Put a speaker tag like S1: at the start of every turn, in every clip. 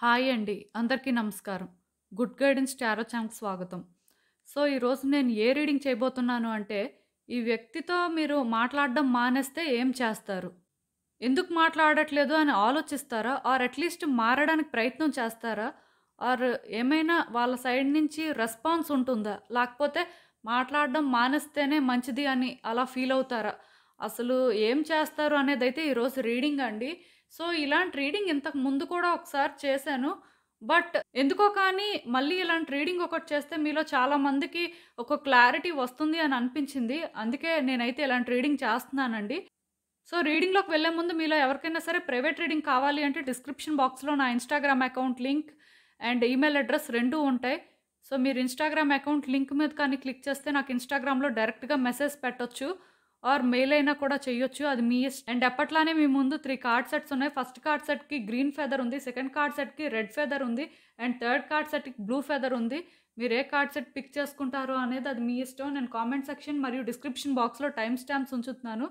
S1: Hi అండి. అందరికీ నమస్కారం. గుడ్ గైడెన్స్ టారో ఛానల్‌కి స్వాగతం. సో, ఈరోజు నేను ఏ రీడింగ్ చేయబోతున్నాను అంటే, ఈ వ్యక్తితో మీరు మాట్లాడడం మానేస్తే ఏం చేస్తారు? ఎందుకు మాట్లాడట్లేదు అని ఆలోచిస్తారా? ఆర్ అట్‌లీస్ట్ మారడానికి ప్రయత్నం చేస్తారా? ఆర్ ఏమైనా వాళ్ళ సైడ్ నుంచి రెస్పాన్స్ ఉంటుందా? లేకపోతే మాట్లాడడం మానేస్తేనే మంచిది అని అలా ఫీల్ అవుతారా? అసలు ఏం చేస్తారు అనేదైతే ఈరోజు రీడింగ్ అండి. సో, ఇలాంటి రీడింగ్ ఇంతకు ముందు కూడా ఒకసారి చేశాను. బట్ ఎందుకో కానీ మళ్ళీ ఇలాంటి రీడింగ్ ఒకటి చేస్తే మీలో చాలా మందికి ఒక క్లారిటీ వస్తుంది అని అనిపించింది. అందుకే నేనైతే ఇలాంటి రీడింగ్ చేస్తున్నానండి. సో, రీడింగ్‌లోకి వెళ్ళే ముందు మీలో ఎవరికైనా సరే ప్రైవేట్ రీడింగ్ కావాలి అంటే డిస్క్రిప్షన్ బాక్స్‌లో నా Instagram account link and email address 2 ఉంటాయి. సో, మీరు ఇన్‌స్టాగ్రామ్ అకౌంట్ లింక్ మీద కానీ క్లిక్ చేస్తే నాకు ఇన్‌స్టాగ్రామ్‌లో డైరెక్ట్‌గా మెసేజ్ పెట్టొచ్చు. ఆర్ మెయిల్ అయినా కూడా చెయ్యొచ్చు. అది మీ అండ్ ఎప్పట్లానే మీ ముందు 3 కార్డ్ సెట్స్ ఉన్నాయి. ఫస్ట్ కార్డ్ సెట్‌కి గ్రీన్ ఫెదర్ ఉంది. సెకండ్ కార్డ్ సెట్‌కి రెడ్ ఫెదర్ ఉంది. అండ్ థర్డ్ కార్డ్ సెట్‌కి బ్లూ ఫెదర్ ఉంది. మీరు ఏ కార్డ్ సెట్ పిక్ చేసుకుంటారో అనేది అది మీ ఇష్టం. నేను కామెంట్ సెక్షన్ మరియు డిస్క్రిప్షన్ బాక్స్‌లో టైమ్ స్టాంప్స్ ఉంచుతున్నాను.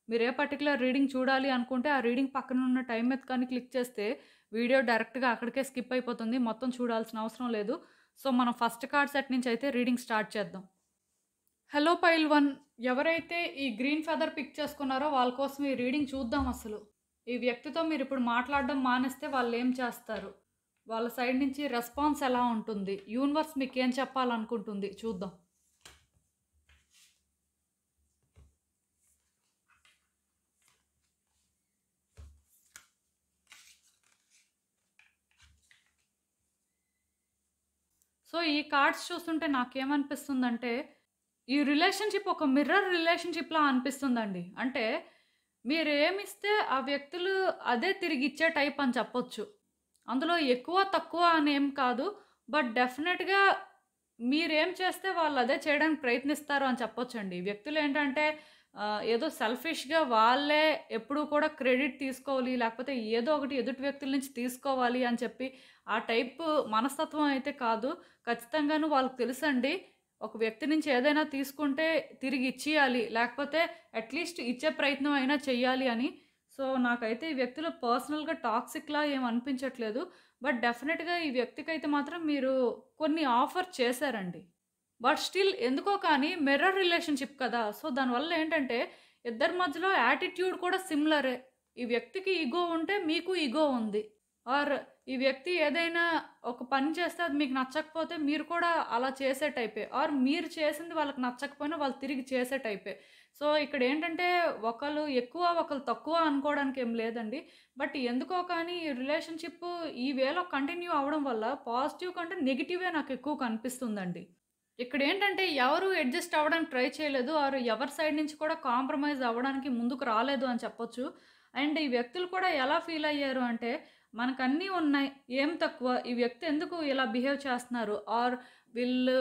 S1: మీరు ఏ పర్టిక్యులర్ రీడింగ్ చూడాలి అనుకుంటే, ఆ రీడింగ్ పక్కన ఉన్న టైమ్ మీద కానీ క్లిక్ చేస్తే, వీడియో డైరెక్ట్‌గా అక్కడికే స్కిప్ అయిపోతుంది. మొత్తం చూడాల్సిన అవసరం లేదు. సో, మనం ఫస్ట్ కార్డ్ సెట్ నుంచి అయితే రీడింగ్ స్టార్ట్ చేద్దాం. హలో పైల్ 1 ఎవరైతే ఈ గ్రీన్ ఫెదర్ పిక్ చేసుకున్నారో వాళ్ళ కోసం ఈ రీడింగ్ చూద్దాం అసలు. ఈ వ్యక్తితో మీరిప్పుడు మాట్లాడడం మానేస్తే వాళ్ళేం చేస్తారు? వాళ్ళ సైడ్ నుంచి రెస్పాన్స్ ఎలా ఉంటుంది? యూనివర్స్ మీకేం చెప్పాలనుకుంటుంది? చూద్దాం. సో, ఈ కార్డ్స్ చూస్తుంటే నాకేమనిపిస్తుందంటే, ఈ రిలేషన్‌షిప్ ఒక మిర్రర్ రిలేషన్‌షిప్‌లా అనిపిస్తుందండి. అంటే, మీరేమిస్తే ఆ వ్యక్తులు అదే తిరిగిచ్చే టైప్ అని చెప్పొచ్చు. అందులో ఎక్కువ, తక్కువ అనేం కాదు. బట్ డెఫినెట్‌గా మీరేం చేస్తే వాళ్ళదే చేయడానికి ప్రయత్నిస్తారు అని చెప్పొచ్చండి. వ్యక్తులేంటంటే ఏదో సెల్ఫిష్‌గా వాళ్ళే ఎప్పుడూ కూడా క్రెడిట్ తీసుకోవాలి, లేకపోతే ఏదో ఒకటి ఎదుటి వ్యక్తుల నుంచి తీసుకోవాలి అని చెప్పి ఆ టైపు మనస్తత్వం అయితే కాదు. ఖచ్చితంగాను వాళ్ళకి తెలుసండి. ఒక వ్యక్తి నుంచి ఏదైనా తీసుకుంటే తిరిగి ఇచ్చేయాలి. లేకపోతే అట్‌లీస్ట్ ఇచ్చే ప్రయత్నం అయినా చెయ్యాలి అని. సో, నాకైతే ఈ వ్యక్తులు పర్సనల్‌గా టాక్సిక్‌లా ఏమి అనిపించట్లేదు. బట్ డెఫినిట్‌గా ఈ వ్యక్తికైతే మాత్రం మీరు కొన్ని ఆఫర్ చేశారండి. బట్ స్టిల్ ఎందుకో కానీ మిర్రర్ రిలేషన్‌షిప్ కదా! సో, దానివల్ల ఏంటంటే ఇద్దరి మధ్యలో యాటిట్యూడ్ కూడా సిమిలరే. ఈ వ్యక్తికి ఇగో ఉంటే మీకు ఇగో ఉంది. ఆర్ ఈ వ్యక్తి ఏదైనా ఒక పని చేస్తే అది మీకు నచ్చకపోతే మీరు కూడా అలా చేసే టైపే. ఆర్ మీరు చేసింది వాళ్ళకి నచ్చకపోయినా వాళ్ళు తిరిగి చేసే టైపే. సో, ఇక్కడేంటంటే ఒకళ్ళు ఎక్కువ, ఒకళ్ళు తక్కువ అనుకోవడానికి ఏం లేదండి. బట్ ఎందుకో కానీ ఈ రిలేషన్‌షిప్ ఈ వేలో కంటిన్యూ అవ్వడం వల్ల పాజిటివ్ కంటే నెగెటివే నాకెక్కువ కనిపిస్తుందండి. ఇక్కడేంటంటే ఎవరు అడ్జస్ట్ అవ్వడానికి ట్రై చేయలేదు. ఆర్ ఎవరి సైడ్ నుంచి కూడా కాంప్రమైజ్ అవ్వడానికి ముందుకు రాలేదు అని చెప్పొచ్చు. అండ్ ఈ వ్యక్తులు కూడా ఎలా ఫీల్ అయ్యారు అంటే, మనకన్నీ ఉన్నాయి. ఏం తక్కువ? ఈ వ్యక్తి ఎందుకు ఇలా బిహేవ్ చేస్తున్నారు? ఆర్ వీళ్ళు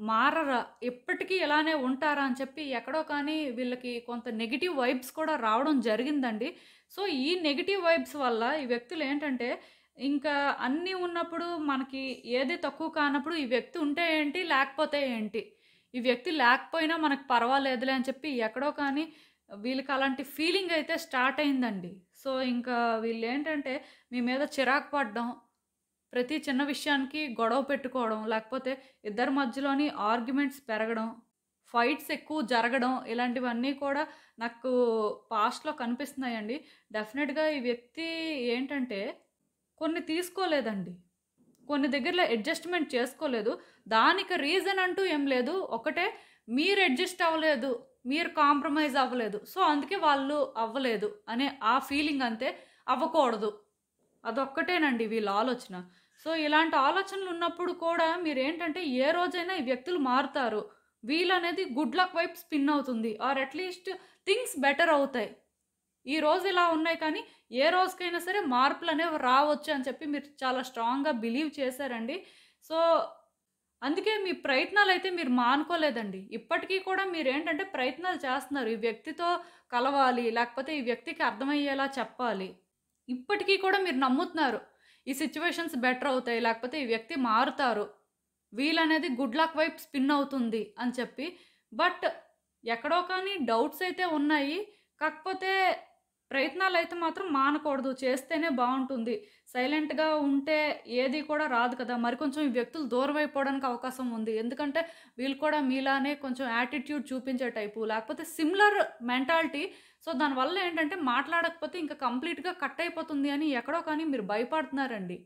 S1: మారరా? ఎప్పటికీ ఇలానే ఉంటారా? అని చెప్పి ఎక్కడో కానీ వీళ్ళకి కొంత నెగెటివ్ వైబ్స్ కూడా రావడం జరిగిందండి. సో, ఈ నెగెటివ్ వైబ్స్ వల్ల ఈ వ్యక్తులేంటంటే ఇంకా అన్నీ ఉన్నప్పుడు మనకి ఏది తక్కువ కానప్పుడు ఈ వ్యక్తి ఉంటే ఏంటి? లేకపోతే ఏంటి? ఈ వ్యక్తి లేకపోయినా మనకు పర్వాలేదులే అని చెప్పి ఎక్కడో కానీ వీళ్ళకి అలాంటి ఫీలింగ్ అయితే స్టార్ట్ అయిందండి. సో, ఇంకా వీళ్ళేంటంటే మీ మీద చిరాకు పడడం, ప్రతి చిన్న విషయానికి గొడవ పెట్టుకోవడం, లేకపోతే ఇద్దరి మధ్యలోని ఆర్గ్యుమెంట్స్ పెరగడం, ఫైట్స్ ఎక్కువ జరగడం ఇలాంటివన్నీ కూడా నాకు పాస్ట్‌లో కనిపిస్తున్నాయండి. డెఫినిట్‌గా ఈ వ్యక్తి ఏంటంటే కొన్ని తీసుకోలేదండి. కొన్ని దగ్గరలో అడ్జస్ట్‌మెంట్ చేసుకోలేదు. దానికి రీజన్ అంటూ ఏం లేదు. ఒకటే మీరు అడ్జస్ట్ అవ్వలేదు. మీరు కాంప్రమైజ్ అవ్వలేదు. సో, అందుకే వాళ్ళు అవ్వలేదు అనే ఆ ఫీలింగ్ అంతే. అవ్వకూడదు. అదొక్కటేనండి వీళ్ళ ఆలోచన. సో, ఇలాంటి ఆలోచనలున్నప్పుడు కూడా మీరేంటంటే ఏ రోజైనా ఈ వ్యక్తులు మారుతారు. వీల్ అనేది గుడ్ లక్ వైపు స్పిన్ అవుతుంది. ఆర్ అట్‌లీస్ట్ థింగ్స్ బెటర్ అవుతాయి. ఈ రోజు ఇలా ఉన్నాయి కానీ, ఏ రోజుకైనా సరే మార్పులనేవి రావచ్చు అని చెప్పి మీరు చాలా స్ట్రాంగ్‌గా బిలీవ్ చేశారండి. సో, అందుకే మీ ప్రయత్నాలైతే మీరు మానుకోలేదండి. ఇప్పటికీ కూడా మీరేంటంటే ప్రయత్నాలు చేస్తున్నారు. ఈ వ్యక్తితో కలవాలి, లేకపోతే ఈ వ్యక్తికి అర్థమయ్యేలా చెప్పాలి. ఇప్పటికీ కూడా మీరు నమ్ముతున్నారు. ఈ సిట్యుయేషన్స్ బెటర్ అవుతాయి, లేకపోతే ఈ వ్యక్తి మారుతారు. వీల్ అనేది గుడ్ లక్ వైపు స్పిన్ అవుతుంది అని చెప్పి. బట్ ఎక్కడో కానీ డౌట్స్ అయితే ఉన్నాయి. కాకపోతే ప్రయత్నాలైతే మాత్రం మానకూడదు. చేస్తేనే బావుంటుంది. సైలెంట్‌గా ఉంటే ఏది కూడా రాదు కదా! మరి కొంచెం ఈ వ్యక్తులు దూరమైపోవడానికి అవకాశం ఉంది. ఎందుకంటే వీళ్ళు కూడా మీలానే కొంచెం యాటిట్యూడ్ చూపించే టైపు. లేకపోతే సిమిలర్ మెంటాలిటీ. సో, దానివల్ల ఏంటంటే మాట్లాడకపోతే ఇంక కంప్లీట్‌గా కట్ అయిపోతుంది అని ఎక్కడో కానీ మీరు భయపడుతున్నారండి.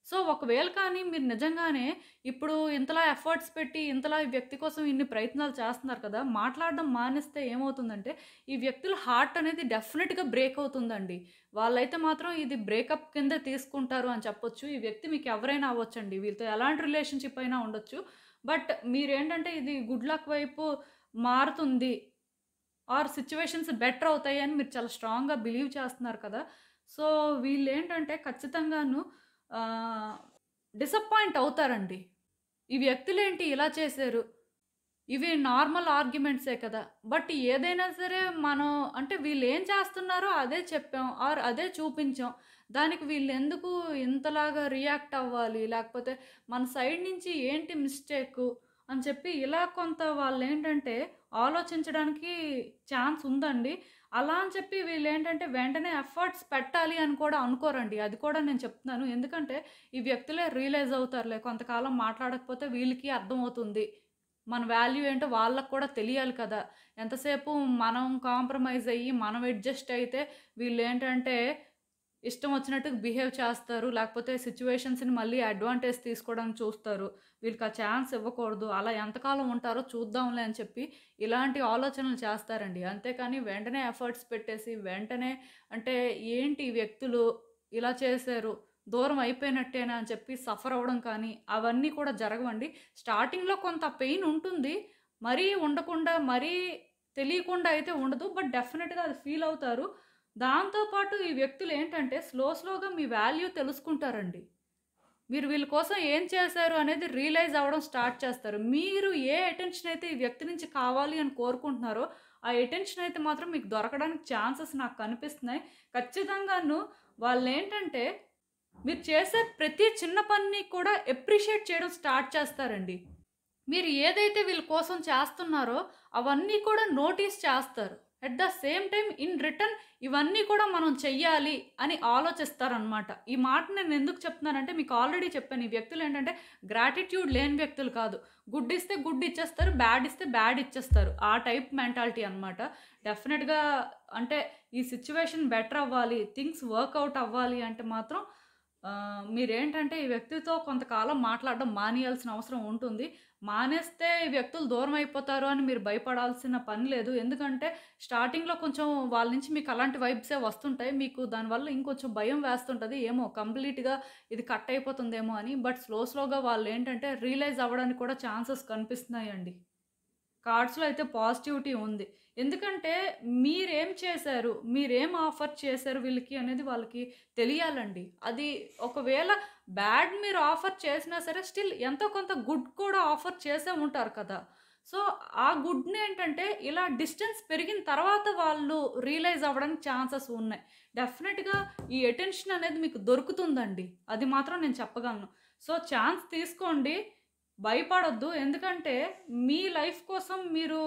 S1: సో, ఒకవేళ కానీ మీరు నిజంగానే ఇప్పుడు ఇంతలా ఎఫర్ట్స్ పెట్టి, ఇంతలా ఈ వ్యక్తి కోసం ఇన్ని ప్రయత్నాలు చేస్తున్నారు కదా! మాట్లాడడం మానేస్తే ఏమవుతుందంటే, ఈ వ్యక్తుల హార్ట్ అనేది డెఫినిట్‌గా బ్రేక్ అవుతుందండి. వాళ్ళైతే మాత్రం ఇది బ్రేకప్ కిందే తీసుకుంటారు అని చెప్పొచ్చు. ఈ వ్యక్తి మీకు ఎవరైనా అవ్వొచ్చండి. వీళ్ళతో ఎలాంటి రిలేషన్‌షిప్ అయినా ఉండొచ్చు. బట్ మీరేంటంటే ఇది గుడ్ లక్ వైపు మారుతుంది. ఆర్ సిట్యుయేషన్స్ బెటర్ అవుతాయి అని మీరు చాలా స్ట్రాంగ్‌గా బిలీవ్ చేస్తున్నారు కదా! సో, వీళ్ళేంటంటే ఖచ్చితంగాను ఆహ్, డిసప్పాయింట్ అవుతారండి. ఈ వ్యక్తులేంటి ఇలా చేశారు? ఇవి నార్మల్ ఆర్గ్యుమెంట్సే కదా! బట్ ఏదైనా సరే మనం అంటే వీళ్ళేం చేస్తున్నారో అదే చెప్పాం ఆర్ అదే చూపించాం. దానికి వీళ్ళెందుకు ఇంతలాగా రియాక్ట్ అవ్వాలి? లేకపోతే మన సైడ్ నుంచి ఏంటి మిస్టేకు అని చెప్పి ఇలా కొంత వాళ్ళేంటంటే ఆలోచించడానికి ఛాన్స్ ఉందండి. అలా అని చెప్పి వీళ్ళేంటంటే వెంటనే ఎఫర్ట్స్ పెట్టాలి అని కూడా అనుకోరండి. అది కూడా నేను చెప్తున్నాను. ఎందుకంటే ఈ వ్యక్తులే రియలైజ్ అవుతారులే. కొంతకాలం మాట్లాడకపోతే వీళ్ళకి అర్థమవుతుంది. మన వాల్యూ ఏంటో వాళ్ళకి కూడా తెలియాలి కదా! ఎంతసేపు మనం కాంప్రమైజ్ అయ్యి, మనం అడ్జస్ట్ అయితే వీళ్ళేంటంటే ఇష్టం వచ్చినట్టు బిహేవ్ చేస్తారు. లేకపోతే సిట్యుయేషన్స్‌ని మళ్ళీ అడ్వాంటేజ్ తీసుకోవడానికి చూస్తారు. వీళ్ళకి ఆ ఛాన్స్ ఇవ్వకూడదు. అలా ఎంతకాలం ఉంటారో చూద్దాంలే అని చెప్పి ఇలాంటి ఆలోచనలు చేస్తారండి. అంతేకాని వెంటనే ఎఫర్ట్స్ పెట్టేసి వెంటనే అంటే ఏంటి ఈ వ్యక్తులు ఇలా చేశారు, దూరం అయిపోయినట్టేనా అని చెప్పి సఫర్ అవ్వడం కానీ అవన్నీ కూడా జరగవండి. స్టార్టింగ్‌లో కొంత పెయిన్ ఉంటుంది. మరీ ఉండకుండా, మరీ తెలియకుండా అయితే ఉండదు. బట్ డెఫినిట్‌గా అది ఫీల్ అవుతారు. దాంతో పాటు ఈ వ్యక్తులేంటంటే స్లోగా మీ వాల్యూ తెలుసుకుంటారండి. మీరు వీళ్ళ కోసం ఏం చేశారు అనేది రియలైజ్ అవ్వడం స్టార్ట్ చేస్తారు. మీరు ఏ అటెన్షన్ అయితే ఈ వ్యక్తి నుంచి కావాలి అని కోరుకుంటున్నారో, ఆ అటెన్షన్ అయితే మాత్రం మీకు దొరకడానికి ఛాన్సెస్ నాకు కనిపిస్తున్నాయి. ఖచ్చితంగాను వాళ్ళేంటంటే మీరు చేసే ప్రతి చిన్న పనిని కూడా అప్రిషియేట్ చేయడం స్టార్ట్ చేస్తారండి. మీరు ఏదైతే వీళ్ళ కోసం చేస్తున్నారో అవన్నీ కూడా నోటీస్ చేస్తారు. At the same time in return ఇవన్నీ కూడా మనం చెయ్యాలి అని ఆలోచిస్తారనమాట. ఈ మాట నేను ఎందుకు చెప్తున్నానంటే మీకు ఆల్రెడీ చెప్పాను. ఈ వ్యక్తులు ఏంటంటే గ్రాటిట్యూడ్ లేని వ్యక్తులు కాదు. గుడ్ ఇస్తే గుడ్ ఇచ్చేస్తారు. బ్యాడ్ ఇస్తే బ్యాడ్ ఇచ్చేస్తారు. ఆ టైప్ మెంటాలిటీ అనమాట. డెఫినిట్‌గా అంటే ఈ సిట్యుయేషన్ బెటర్ అవ్వాలి. థింగ్స్ వర్కౌట్ అవ్వాలి అంటే మాత్రం మీరేంటంటే ఈ వ్యక్తితో కొంతకాలం మాట్లాడడం మానేయాల్సిన అవసరం ఉంటుంది. మానేస్తే ఈ వ్యక్తులు దూరం అయిపోతారు అని మీరు భయపడాల్సిన పని లేదు. ఎందుకంటే స్టార్టింగ్‌లో కొంచెం వాళ్ళ నుంచి మీకు అలాంటి వైబ్సే వస్తుంటాయి. మీకు దానివల్ల ఇంకొంచెం భయం వేస్తుంటది. ఏమో కంప్లీట్‌గా ఇది కట్ అయిపోతుందేమో అని. బట్ స్లోగా వాళ్ళేంటంటే రియలైజ్ అవ్వడానికి కూడా ఛాన్సెస్ కనిపిస్తున్నాయండి. కార్డ్స్‌లో అయితే పాజిటివిటీ ఉంది. ఎందుకంటే మీరేం చేశారు? మీరేం ఆఫర్ చేశారు వీళ్ళకి అనేది వాళ్ళకి తెలియాలండి. అది ఒకవేళ బ్యాడ్ మీరు ఆఫర్ చేసినా సరే స్టిల్ ఎంతో కొంత గుడ్ కూడా ఆఫర్ చేసే ఉంటారు కదా! సో, ఆ గుడ్‌నేంటంటే ఇలా డిస్టెన్స్ పెరిగిన తర్వాత వాళ్ళు రియలైజ్ అవ్వడానికి ఛాన్సెస్ ఉన్నాయి. డెఫినిట్‌గా ఈ అటెన్షన్ అనేది మీకు దొరుకుతుందండి. అది మాత్రం నేను చెప్పగలను. సో, ఛాన్స్ తీసుకోండి. భయపడొద్దు. ఎందుకంటే మీ లైఫ్ కోసం మీరు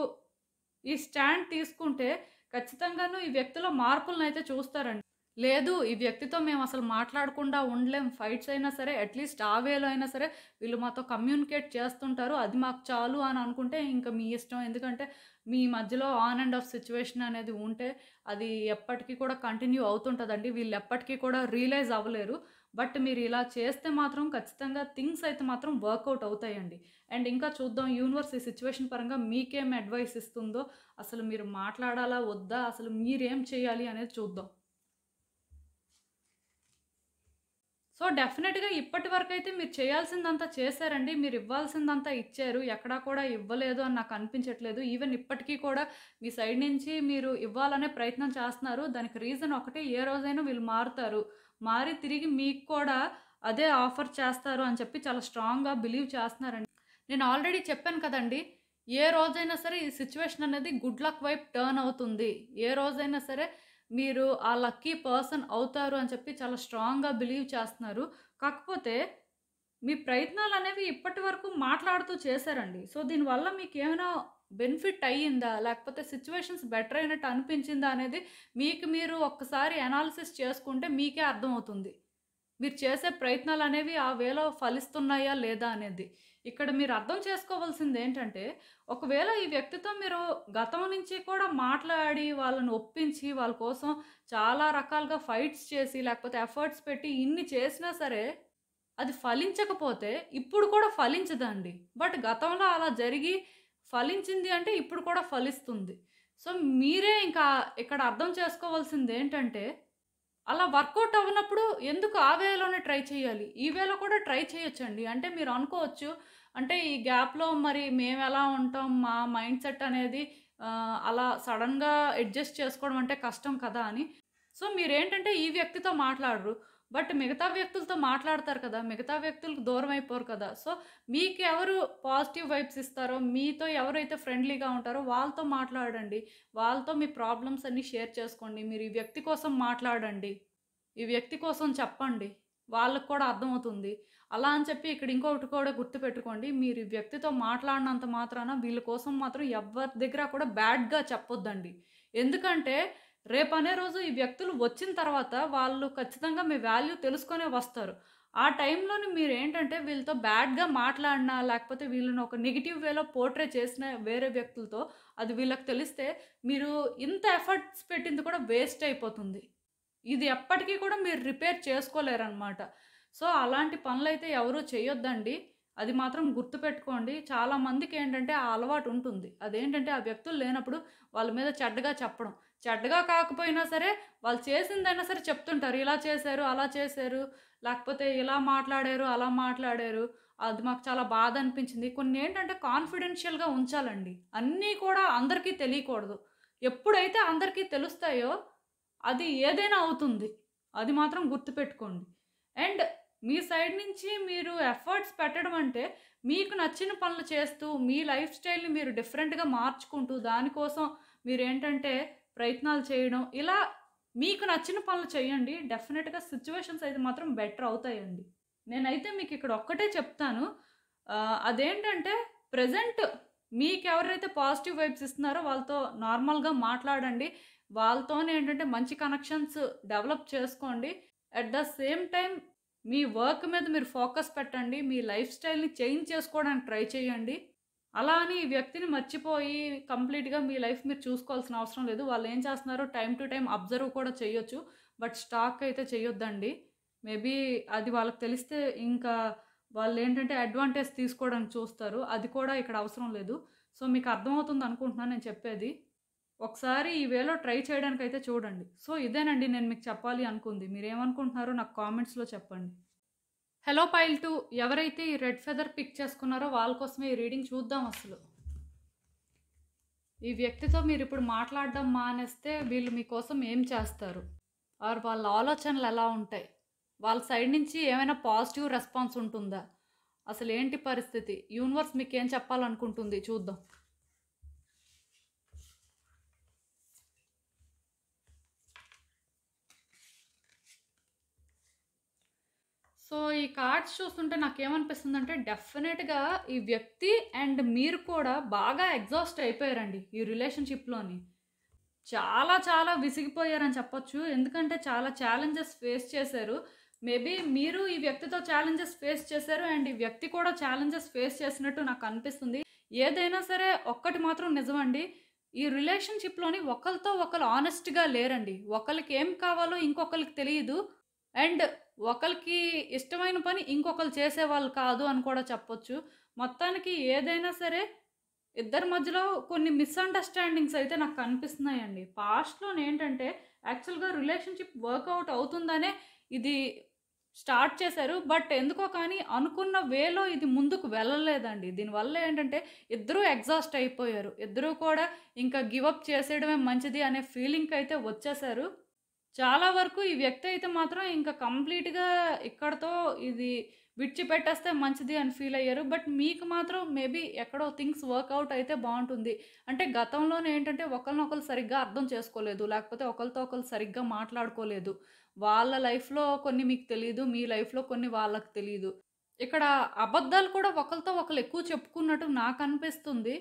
S1: ఈ స్టాండ్ తీసుకుంటే ఖచ్చితంగాను ఈ వ్యక్తిలో మార్పులనైతే చూస్తారండి. లేదు ఈ వ్యక్తితో మేమసలు మాట్లాడకుండా ఉండలేం. ఫైట్స్ అయినా సరే అట్‌లీస్ట్ ఆ వేలో అయినా సరే వీళ్ళు మాతో కమ్యూనికేట్ చేస్తుంటారు. అది మాకు చాలు అని అనుకుంటే ఇంక మీ ఇష్టం. ఎందుకంటే మీ మధ్యలో ఆన్ అండ్ ఆఫ్ సిట్యుయేషన్ అనేది ఉంటే అది ఎప్పటికి కూడా కంటిన్యూ అవుతుంటదండి. వీళ్ళెప్పటికి కూడా రియలైజ్ అవ్వలేరు. బట్ మీరు ఇలా చేస్తే మాత్రం ఖచ్చితంగా థింగ్స్ అయితే మాత్రం వర్కౌట్ అవుతాయండి. అండ్ ఇంకా చూద్దాం యూనివర్స్ ఈ సిట్యుయేషన్ పరంగా మీకేం అడ్వైస్ ఇస్తుందో, అసలు మీరు మాట్లాడాలా? వద్దా? అసలు మీరేం చేయాలి అనేది చూద్దాం. సో, డెఫినెట్‌గా ఇప్పటి వరకైతే మీరు చేయాల్సిందంతా చేశారండి. మీరు ఇవ్వాల్సిందంతా ఇచ్చారు. ఎక్కడా కూడా ఇవ్వలేదు అని నాకు అనిపించట్లేదు. ఈవెన్ ఇప్పటికి కూడా మీ సైడ్ నుంచి మీరు ఇవ్వాలనే ప్రయత్నం చేస్తున్నారు. దానికి రీజన్ ఒకటే ఏ రోజైనా వీళ్ళు మారుతారు. మారి తిరిగి మీకు కూడా అదే ఆఫర్ చేస్తారు అని చెప్పి చాలా స్ట్రాంగ్‌గా బిలీవ్ చేస్తున్నారండి. నేను ఆల్రెడీ చెప్పాను కదండీ! ఏ రోజైనా సరే ఈ సిట్యుయేషన్ అనేది గుడ్ లక్ వైపు టర్న్ అవుతుంది. ఏ రోజైనా సరే మీరు ఆ లక్కీ పర్సన్ అవుతారు అని చెప్పి చాలా స్ట్రాంగ్‌గా బిలీవ్ చేస్తున్నారు. కాకపోతే మీ ప్రయత్నాలనేవి ఇప్పటి వరకు మాట్లాడుతూ చేశారండి. సో, దీనివల్ల మీకేమైనా బెనిఫిట్ అయ్యిందా? లేకపోతే సిట్యుయేషన్స్ బెటర్ అయినట్టు అనిపించిందా అనేది మీకు మీరు ఒక్కసారి అనాలిసిస్ చేసుకుంటే మీకే అర్థమవుతుంది. మీరు చేసే ప్రయత్నాలనేవి ఆ వేలో ఫలిస్తున్నాయా లేదా అనేది. ఇక్కడ మీరు అర్థం చేసుకోవాల్సిందేంటంటే, ఒకవేళ ఈ వ్యక్తితో మీరు గతం నుంచి కూడా మాట్లాడి, వాళ్ళని ఒప్పించి, వాళ్ళ కోసం చాలా రకాలుగా ఫైట్స్ చేసి, లేకపోతే ఎఫర్ట్స్ పెట్టి ఇన్ని చేసినా సరే, అది ఫలించకపోతే ఇప్పుడు కూడా ఫలించదండి. బట్ గతంలో అలా జరిగి ఫలించింది అంటే ఇప్పుడు కూడా ఫలిస్తుంది. సో, మీరే ఇంకా ఇక్కడ అర్థం చేసుకోవాల్సిందేంటంటే అలా వర్కౌట్ అవ్వనప్పుడు ఎందుకు ఆ వేలోనే ట్రై చేయాలి? ఈ వేలో కూడా ట్రై చేయొచ్చండి. అంటే మీరు అనుకోవచ్చు, అంటే ఈ గ్యాప్‌లో మరి మేమెలా ఉంటాం? మా మైండ్ సెట్ అనేది అలా సడెన్‌గా అడ్జస్ట్ చేసుకోవడం అంటే కష్టం కదా! అని. సో, మీరేంటంటే ఈ వ్యక్తితో మాట్లాడరు. బట్ మిగతా వ్యక్తులతో మాట్లాడతారు కదా! మిగతా వ్యక్తులకు దూరం అయిపోరు కదా! సో, మీకెవరు పాజిటివ్ వైబ్స్ ఇస్తారో, మీతో ఎవరైతే ఫ్రెండ్లీగా ఉంటారో వాళ్ళతో మాట్లాడండి. వాళ్ళతో మీ ప్రాబ్లమ్స్ అన్నీ షేర్ చేసుకోండి. మీరు ఈ వ్యక్తి కోసం మాట్లాడండి. ఈ వ్యక్తి కోసం చెప్పండి. వాళ్ళకి కూడా అర్థమవుతుంది. అలా అని చెప్పి ఇక్కడ ఇంకొకటి కూడా గుర్తుపెట్టుకోండి. మీరు ఈ వ్యక్తితో మాట్లాడినంత మాత్రాన వీళ్ళ కోసం మాత్రం ఎవ్వరి దగ్గర కూడా బ్యాడ్‌గా చెప్పొద్దండి. ఎందుకంటే రేపనే రోజు ఈ వ్యక్తులు వచ్చిన తర్వాత వాళ్ళు ఖచ్చితంగా మీ వాల్యూ తెలుసుకొనే వస్తారు. ఆ టైంలోని మీరేంటంటే వీళ్ళతో బ్యాడ్‌గా మాట్లాడినా, లేకపోతే వీళ్ళని ఒక నెగెటివ్ వేలో పోర్ట్రే చేసిన వేరే వ్యక్తులతో అది వీళ్ళకి తెలిస్తే మీరు ఇంత ఎఫర్ట్స్ పెట్టింది కూడా వేస్ట్ అయిపోతుంది. ఇది ఎప్పటికీ కూడా మీరు రిపేర్ చేసుకోలేరనమాట. సో, అలాంటి పనులైతే ఎవరు చేయొద్దండి. అది మాత్రం గుర్తుపెట్టుకోండి. చాలా మందికేంటంటే ఆ అలవాటు ఉంటుంది. అదేంటంటే ఆ వ్యక్తులు లేనప్పుడు వాళ్ళ మీద చెడ్డగా చెప్పడం. చెడ్డగా కాకపోయినా సరే వాళ్ళు చేసిందైనా సరే చెప్తుంటారు. ఇలా చేశారు, అలా చేశారు, లేకపోతే ఇలా మాట్లాడారు, అలా మాట్లాడారు. అది మాకు చాలా బాధ అనిపించింది. కొన్నేంటంటే కాన్ఫిడెన్షియల్‌గా ఉంచాలండి. అన్నీ కూడా అందరికీ తెలియకూడదు. ఎప్పుడైతే అందరికీ తెలుస్తాయో అది ఏదైనా అవుతుంది. అది మాత్రం గుర్తుపెట్టుకోండి. అండ్ మీ సైడ్ నుంచి మీరు ఎఫర్ట్స్ పెట్టడం అంటే, మీకు నచ్చిన పనులు చేస్తూ, మీ లైఫ్ స్టైల్‌ని మీరు డిఫరెంట్‌గా మార్చుకుంటూ, దానికోసం మీరేంటంటే ప్రయత్నాలు చేయడం, ఇలా మీకు నచ్చిన పనులు చేయండి. డెఫినిట్‌గా సిట్యుయేషన్స్ అయితే మాత్రం బెటర్ అవుతాయండి. నేనైతే మీకిక్కడ ఒక్కటే చెప్తాను. అదేంటంటే ప్రెజెంట్ మీకెవరైతే పాజిటివ్ వైబ్స్ ఇస్తున్నారో వాళ్ళతో నార్మల్‌గా మాట్లాడండి. వాళ్ళతోనేంటంటే మంచి కనెక్షన్స్ డెవలప్ చేసుకోండి. At the same time me work మీద మీరు ఫోకస్ పెట్టండి. మీ లైఫ్ స్టైల్‌ని చేంజ్ చేసుకోవడానికి ట్రై చేయండి. అలా అని ఈ వ్యక్తిని మర్చిపోయి కంప్లీట్‌గా మీ లైఫ్ మీరు చూసుకోవాల్సిన అవసరం లేదు. వాళ్ళేం చేస్తున్నారో టైమ్ టు టైమ్ అబ్జర్వ్ కూడా చేయొచ్చు. బట్ స్టాక్ అయితే చేయొద్దండి. మేబీ అది వాళ్ళకి తెలిస్తే ఇంకా వాళ్ళేంటంటే అడ్వాంటేజ్ తీసుకోవడానికి చూస్తారు. అది కూడా ఇక్కడ అవసరం లేదు. సో, మీకు అర్థమవుతుంది అనుకుంటున్నాను నేను చెప్పేది. ఒకసారి ఈ వేలో ట్రై చేయడానికైతే చూడండి. సో, ఇదేనండి నేను మీకు చెప్పాలి అనుకుంది. మీరేమనుకుంటున్నారో నాకు కామెంట్స్‌లో చెప్పండి. హలో పైల్ 2 ఎవరైతే ఈ రెడ్ ఫెదర్ పిక్ చేసుకున్నారో వాళ్ళ కోసమే ఈ రీడింగ్ చూద్దాం అసలు. ఈ వ్యక్తితో మీరిప్పుడు మాట్లాడడం మానేస్తే వీళ్ళు మీకోసం ఏం చేస్తారు? ఆర్ వాళ్ళ ఆలోచనలు ఎలా ఉంటాయి? వాళ్ళ సైడ్ నుంచి ఏమైనా పాజిటివ్ రెస్పాన్స్ ఉంటుందా? అసలేంటి పరిస్థితి? యూనివర్స్ మీకేం చెప్పాలనుకుంటుంది చూద్దాం. సో, ఈ కార్డ్స్ చూస్తుంటే నాకేమనిపిస్తుందంటే డెఫినెట్‌గా ఈ వ్యక్తి అండ్ మీరు కూడా బాగా ఎగ్జాస్ట్ అయిపోయారండి ఈ రిలేషన్‌షిప్‌లోని. చాలా చాలా విసిగిపోయారని చెప్పొచ్చు. ఎందుకంటే చాలా ఛాలెంజెస్ ఫేస్ చేశారు. మేబీ మీరు ఈ వ్యక్తితో ఛాలెంజెస్ ఫేస్ చేశారు. అండ్ ఈ వ్యక్తి కూడా ఛాలెంజెస్ ఫేస్ చేసినట్టు నాకనిపిస్తుంది. ఏదైనా సరే ఒక్కటి మాత్రం నిజమండి. ఈ రిలేషన్‌షిప్‌లోని ఒకళ్ళతో ఒకళ్ళు హానెస్ట్‌గా లేరండి. ఒకళ్ళకి ఏం కావాలో ఇంకొకళ్ళకి తెలీదు. అండ్ ఒకళ్ళకి ఇష్టమైన పని ఇంకొకళ్ళు చేసేవాళ్ళు కాదు అని కూడా చెప్పొచ్చు. మొత్తానికి ఏదైనా సరే ఇద్దరి మధ్యలో కొన్ని మిస్‌అండర్‌స్టాండింగ్స్ అయితే నాకు కనిపిస్తున్నాయండి. పాస్ట్‌లోనేంటంటే యాక్చువల్‌గా రిలేషన్‌షిప్ వర్కౌట్ అవుతుందనే ఇది స్టార్ట్ చేశారు. బట్ ఎందుకో కానీ అనుకున్న వేలో ఇది ముందుకు వెళ్ళలేదండి. దీనివల్ల ఏంటంటే ఇద్దరూ ఎగ్జాస్ట్ అయిపోయారు. ఇద్దరూ కూడా ఇంకా గివ్ అప్ చేసేయడమే మంచిది అనే ఫీలింగ్‌కైతే వచ్చేసారు. చాలా వరకు ఈ వ్యక్తి అయితే మాత్రం ఇంకా కంప్లీట్‌గా ఇక్కడితో ఇది విడిచిపెట్టేస్తే మంచిది అని ఫీల్ అయ్యారు. బట్ మీకు మాత్రం మేబీ ఎక్కడో థింగ్స్ వర్కౌట్ అయితే బావుంటుంది. అంటే గతంలోనే ఏంటంటే ఒకళ్ళనొకళ్ళు సరిగ్గా అర్థం చేసుకోలేదు. లేకపోతే ఒకళ్ళతో ఒకళ్ళు సరిగ్గా మాట్లాడుకోలేదు. వాళ్ళ లైఫ్‌లో కొన్ని మీకు తెలీదు. మీ లైఫ్‌లో కొన్ని వాళ్ళకి తెలీదు. ఇక్కడ అబద్ధాలు కూడా ఒకళ్ళతో ఒకళ్ళు ఎక్కువ చెప్పుకున్నట్టు నాకనిపిస్తుంది.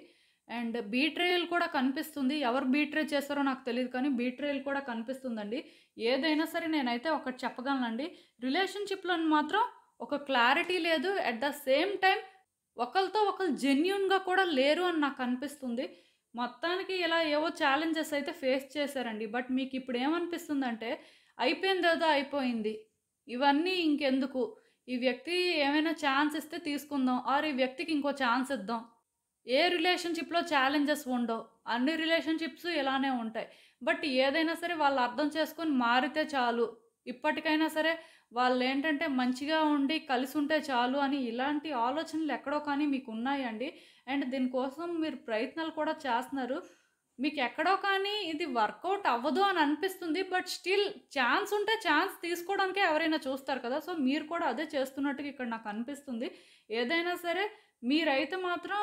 S1: అండ్ బీట్రేయల్ కూడా కనిపిస్తుంది. ఎవరు బీట్రే చేశారో నాకు తెలీదు కానీ బీట్రేయల్ కూడా కనిపిస్తుందండి. ఏదైనా సరే నేనైతే ఒకటి చెప్పగలనండి. రిలేషన్‌షిప్‌లోని మాత్రం ఒక క్లారిటీ లేదు. అట్ ద సేమ్ టైమ్ ఒకళ్ళతో ఒకళ్ళు జెన్యూన్‌గా కూడా లేరు అని నాకనిపిస్తుంది. మొత్తానికి ఇలా ఏవో ఛాలెంజెస్ అయితే ఫేస్ చేశారండి. బట్ మీకిప్పుడేమనిపిస్తుందంటే అయిపోయిందేదో అయిపోయింది. ఇవన్నీ ఇంకెందుకు? ఈ వ్యక్తి ఏమైనా ఛాన్స్ ఇస్తే తీసుకుందాం. ఆర్ ఈ వ్యక్తికి ఇంకో ఛాన్స్ ఇద్దాం. ఏ రిలేషన్‌షిప్‌లో ఛాలెంజెస్ ఉండవు. అన్ని రిలేషన్‌షిప్స్ ఇలానే ఉంటాయి. బట్ ఏదైనా సరే వాళ్ళు అర్థం చేసుకొని మారితే చాలు. ఇప్పటికైనా సరే వాళ్ళేంటంటే మంచిగా ఉండి కలిసుంటే చాలు అని ఇలాంటి ఆలోచనలు ఎక్కడో కానీ మీకున్నాయండి. అండ్ దీనికోసం మీరు ప్రయత్నాలు కూడా చేస్తున్నారు. మీకెక్కడో కానీ ఇది వర్కౌట్ అవ్వదు అని అనిపిస్తుంది. బట్ స్టిల్ ఛాన్స్ ఉంటే ఛాన్స్ తీసుకోవడానికే ఎవరైనా చూస్తారు కదా! సో, మీరు కూడా అదే చేస్తున్నట్టుగా ఇక్కడ నాకనిపిస్తుంది. ఏదైనా సరే మీరైతే మాత్రం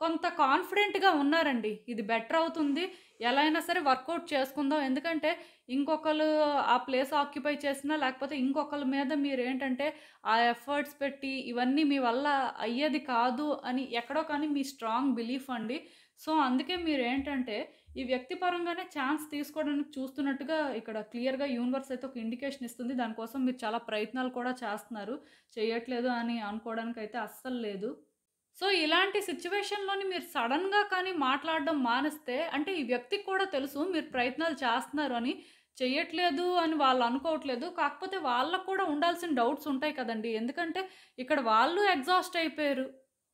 S1: కొంత కాన్ఫిడెంట్‌గా ఉన్నారండి. ఇది బెటర్ అవుతుంది. ఎలా అయినా సరే వర్కౌట్ చేసుకుందాం. ఎందుకంటే ఇంకొకళ్ళు ఆ ప్లేస్ ఆక్యుపై చేసినా లేకపోతే ఇంకొకళ్ళ మీద మీరేంటంటే ఆ ఎఫర్ట్స్ పెట్టి ఇవన్నీ మీ వల్ల అయ్యేది కాదు అని ఎక్కడో కానీ మీ స్ట్రాంగ్ బిలీఫ్ అండి. సో, అందుకే మీరేంటంటే ఈ వ్యక్తి పరంగానే ఛాన్స్ తీసుకోవడానికి చూస్తున్నట్టుగా ఇక్కడ క్లియర్‌గా యూనివర్స్ అయితే ఒక ఇండికేషన్ ఇస్తుంది. దానికోసం మీరు చాలా ప్రయత్నాలు కూడా చేస్తున్నారు. చేయట్లేదు అని అనుకోవడానికైతే అస్సలు లేదు. సో, ఇలాంటి సిట్యుయేషన్‌లోని మీరు సడెన్‌గా కానీ మాట్లాడడం మానేస్తే అంటే ఈ వ్యక్తికి కూడా తెలుసు మీరు ప్రయత్నాలు చేస్తున్నారు అని. చెయ్యట్లేదు అని వాళ్ళు అనుకోవట్లేదు. కాకపోతే వాళ్ళకి కూడా ఉండాల్సిన డౌట్స్ ఉంటాయి కదండీ! ఎందుకంటే ఇక్కడ వాళ్ళు ఎగ్జాస్ట్ అయిపోయారు.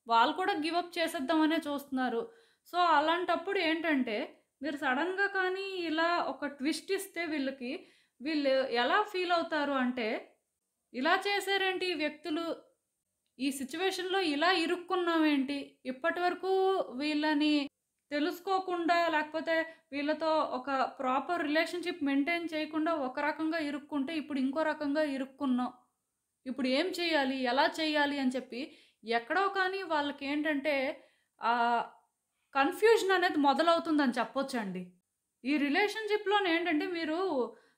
S1: వాళ్ళు కూడా గివ్ అప్ చేసేద్దామనే చూస్తున్నారు. సో, అలాంటప్పుడు ఏంటంటే మీరు సడెన్‌గా కానీ ఇలా ఒక ట్విస్ట్ ఇస్తే వీళ్ళు ఎలా ఫీల్ అవుతారు అంటే, ఇలా చేశారేంటి ఈ వ్యక్తులు? ఈ సిట్యుయేషన్‌లో ఇలా ఇరుక్కున్నామేంటి? ఇప్పటివరకు వీళ్ళని తెలుసుకోకుండా, లేకపోతే వీళ్ళతో ఒక ప్రాపర్ రిలేషన్‌షిప్ మెయింటైన్ చేయకుండా ఒక రకంగా ఇరుక్కుంటే, ఇప్పుడు ఇంకో రకంగా ఇరుక్కున్నాం. ఇప్పుడు ఏం చేయాలి? ఎలా చేయాలి? అని చెప్పి ఎక్కడో కానీ వాళ్ళకేంటంటే ఆహ్, కన్‌ఫ్యూజన్ అనేది మొదలవుతుందని చెప్పొచ్చండి. ఈ రిలేషన్‌షిప్‌లోనేంటంటే మీరు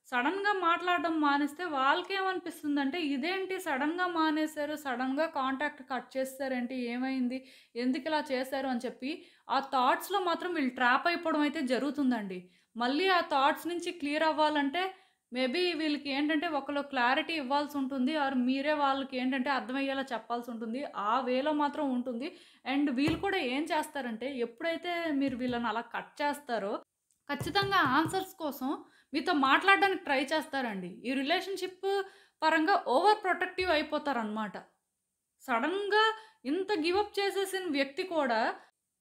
S1: సడెన్‌గా మాట్లాడడం మానేస్తే వాళ్ళకేమనిపిస్తుందంటే, ఇదేంటి సడెన్‌గా మానేశారు, సడెన్‌గా కాంటాక్ట్ కట్ చేసేసారేంటి, ఏమైంది, ఎందుకిలా చేశారు అని చెప్పి, ఆ థాట్స్‌లో మాత్రం వీళ్ళు ట్రాప్ అయిపోవడం అయితే జరుగుతుందండి. మళ్ళీ ఆ థాట్స్ నుంచి క్లియర్ అవ్వాలంటే, మేబీ వీళ్ళకి ఏంటంటే ఒకళ్ళు క్లారిటీ ఇవ్వాల్సుంటుంది. ఆర్ మీరే వాళ్ళకేంటంటే అర్థమయ్యేలా చెప్పాల్సుంటుంది. ఆ వేలో మాత్రం ఉంటుంది. అండ్ వీళ్ళు కూడా ఏం చేస్తారంటే, ఎప్పుడైతే మీరు వీళ్ళని అలా కట్ చేస్తారో ఖచ్చితంగా ఆన్సర్స్ కోసం మీతో మాట్లాడడానికి ట్రై చేస్తారండి. ఈ రిలేషన్‌షిప్ పరంగా ఓవర్ ప్రొటెక్టివ్ అయిపోతారనమాట. సడెన్‌గా ఇంత గివ్ అప్ చేసేసిన వ్యక్తి కూడా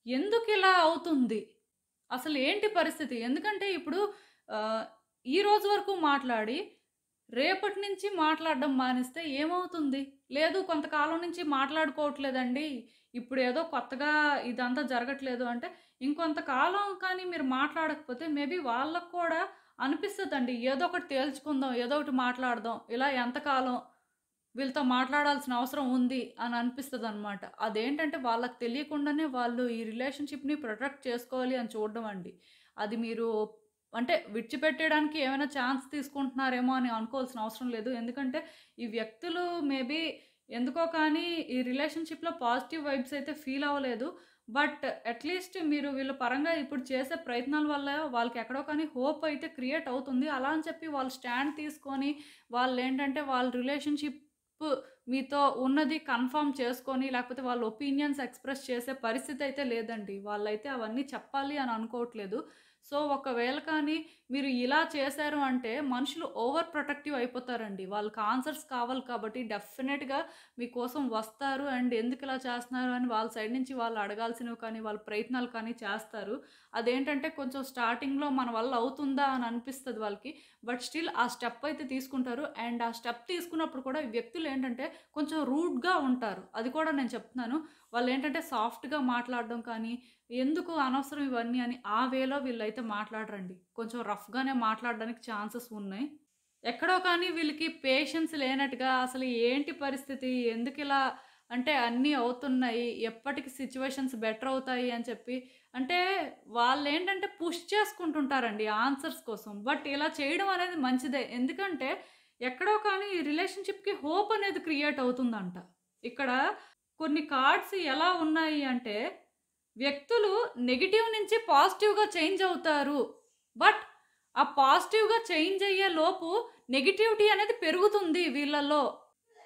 S1: ఎందుకిలా అవుతుంది? అసలేంటి పరిస్థితి? ఎందుకంటే ఇప్పుడు ఆహ్, ఈ రోజు వరకు మాట్లాడి, రేపటి నుంచి మాట్లాడడం మానేస్తే ఏమవుతుంది? లేదు కొంతకాలం నుంచి మాట్లాడుకోవట్లేదండి. ఇప్పుడేదో కొత్తగా ఇదంతా జరగట్లేదు అంటే, ఇంకొంతకాలం కానీ మీరు మాట్లాడకపోతే మేబీ వాళ్ళకి కూడా అనిపిస్తదండి. ఏదో ఒకటి తేల్చుకుందాం, ఏదో ఒకటి మాట్లాడదాం. ఇలా ఎంతకాలం వీళ్ళతో మాట్లాడాల్సిన అవసరం ఉంది అని అనిపిస్తదనమాట. అదేంటంటే వాళ్ళకి తెలియకుండానే వాళ్ళు ఈ రిలేషన్‌షిప్‌ని ప్రొటెక్ట్ చేసుకోవాలి అని చూడడం అండి. అది మీరు అంటే విడిచిపెట్టేయడానికి ఏమైనా ఛాన్స్ తీసుకుంటున్నారేమో అని అనుకోవాల్సిన అవసరం లేదు. ఎందుకంటే ఈ వ్యక్తులు మేబీ ఎందుకో కానీ ఈ రిలేషన్‌షిప్‌లో పాజిటివ్ వైబ్స్ అయితే ఫీల్ అవ్వలేదు. బట్ అట్‌లీస్ట్ మీరు వీళ్ళ పరంగా ఇప్పుడు చేసే ప్రయత్నాల వల్ల వాళ్ళకి ఎక్కడో కానీ హోప్ అయితే క్రియేట్ అవుతుంది. అలా అని చెప్పి వాళ్ళు స్టాండ్ తీసుకొని వాళ్ళేంటంటే వాళ్ళ రిలేషన్‌షిప్ మీతో ఉన్నది కన్ఫర్మ్ చేసుకొని, లేకపోతే వాళ్ళ ఒపీనియన్స్ ఎక్స్‌ప్రెస్ చేసే పరిస్థితయితే లేదండి. వాళ్ళైతే అవన్నీ చెప్పాలి అని అనుకోవట్లేదు. సో, ఒకవేళ కానీ మీరు ఇలా చేశారు అంటే మనుషులు ఓవర్ ప్రొటెక్టివ్ అయిపోతారండి. వాళ్ళకి ఆన్సర్స్ కావాలి కాబట్టి డెఫినెట్‌గా మీకోసం వస్తారు. అండ్ ఎందుకిలా చేస్తున్నారు అని వాళ్ళ సైడ్ నుంచి వాళ్ళు అడగాల్సినవి కానీ, వాళ్ళ ప్రయత్నాలు కానీ చేస్తారు. అదేంటంటే కొంచెం స్టార్టింగ్‌లో మన వల్ల అవుతుందా అని అనిపిస్తది వాళ్ళకి. బట్ స్టిల్ ఆ స్టెప్ అయితే తీసుకుంటారు. అండ్ ఆ స్టెప్ తీసుకున్నప్పుడు కూడా ఈ వ్యక్తులేంటంటే కొంచెం రూడ్‌గా ఉంటారు. అది కూడా నేను చెప్తున్నాను. వాళ్ళేంటంటే సాఫ్ట్‌గా మాట్లాడడం కానీ, ఎందుకు అనవసరం ఇవన్నీ అని ఆ వేలో వీళ్ళైతే మాట్లాడరండి. కొంచెం రఫ్‌గానే మాట్లాడడానికి ఛాన్సెస్ ఉన్నాయి. ఎక్కడో కానీ వీళ్ళకి పేషెన్స్ లేనట్టుగా అసలు ఏంటి పరిస్థితి? ఎందుకిలా అంటే అన్నీ అవుతున్నాయి. ఎప్పటికి సిట్యుయేషన్స్ బెటర్ అవుతాయి అని చెప్పి అంటే వాళ్ళేంటంటే పుష్ చేసుకుంటుంటారండి ఆన్సర్స్ కోసం. బట్ ఇలా చేయడం అనేది మంచిదే. ఎందుకంటే ఎక్కడో కానీ ఈ రిలేషన్‌షిప్‌కి హోప్ అనేది క్రియేట్ అవుతుందంట. ఇక్కడ కొన్ని కార్డ్స్ ఎలా ఉన్నాయి అంటే, వ్యక్తులు నెగెటివ్ నుంచి పాజిటివ్‌గా చేంజ్ అవుతారు. బట్ ఆ పాజిటివ్‌గా చేంజ్ అయ్యే లోపు నెగటివిటీ అనేది పెరుగుతుంది వీళ్ళలో.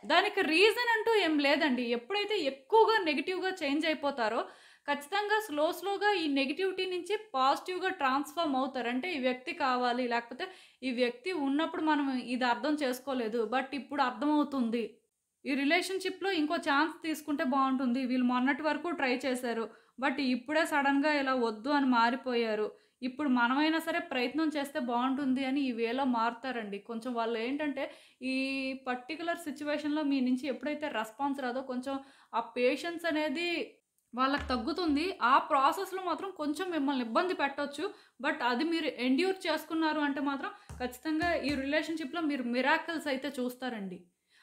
S1: దానికి రీజన్ అంటూ ఏం లేదండి. ఎప్పుడైతే ఎక్కువగా నెగెటివ్‌గా చేంజ్ అయిపోతారో, ఖచ్చితంగా స్లోగా ఈ నెగటివిటీ నుంచి పాజిటివ్‌గా ట్రాన్స్‌ఫార్మ్ అవుతారు. అంటే ఈ వ్యక్తి కావాలి, లేకపోతే ఈ వ్యక్తి ఉన్నప్పుడు మనం ఇది అర్థం చేసుకోలేదు. బట్ ఇప్పుడు అర్థమవుతుంది. ఈ రిలేషన్‌షిప్‌లో ఇంకో ఛాన్స్ తీసుకుంటే బావుంటుంది. వీళ్ళు మొన్నటి వరకు ట్రై చేశారు. బట్ ఇప్పుడే సడెన్‌గా ఇలా వద్దు అని మారిపోయారు. ఇప్పుడు మనమైనా సరే ప్రయత్నం చేస్తే బావుంటుంది అని ఈ వేలో మారుతారండి. కొంచెం వాళ్ళేంటంటే ఈ పర్టిక్యులర్ సిట్యుయేషన్‌లో మీ నుంచి ఎప్పుడైతే రెస్పాన్స్ రాదో కొంచెం ఆ పేషెన్స్ అనేది వాళ్ళకి తగ్గుతుంది. ఆ ప్రాసెస్‌లో మాత్రం కొంచెం మిమ్మల్ని ఇబ్బంది పెట్టొచ్చు. బట్ అది మీరు ఎండ్యూర్ చేసుకున్నారు అంటే మాత్రం ఖచ్చితంగా ఈ రిలేషన్‌షిప్‌లో మీరు మిరాకిల్స్ అయితే చూస్తారండి.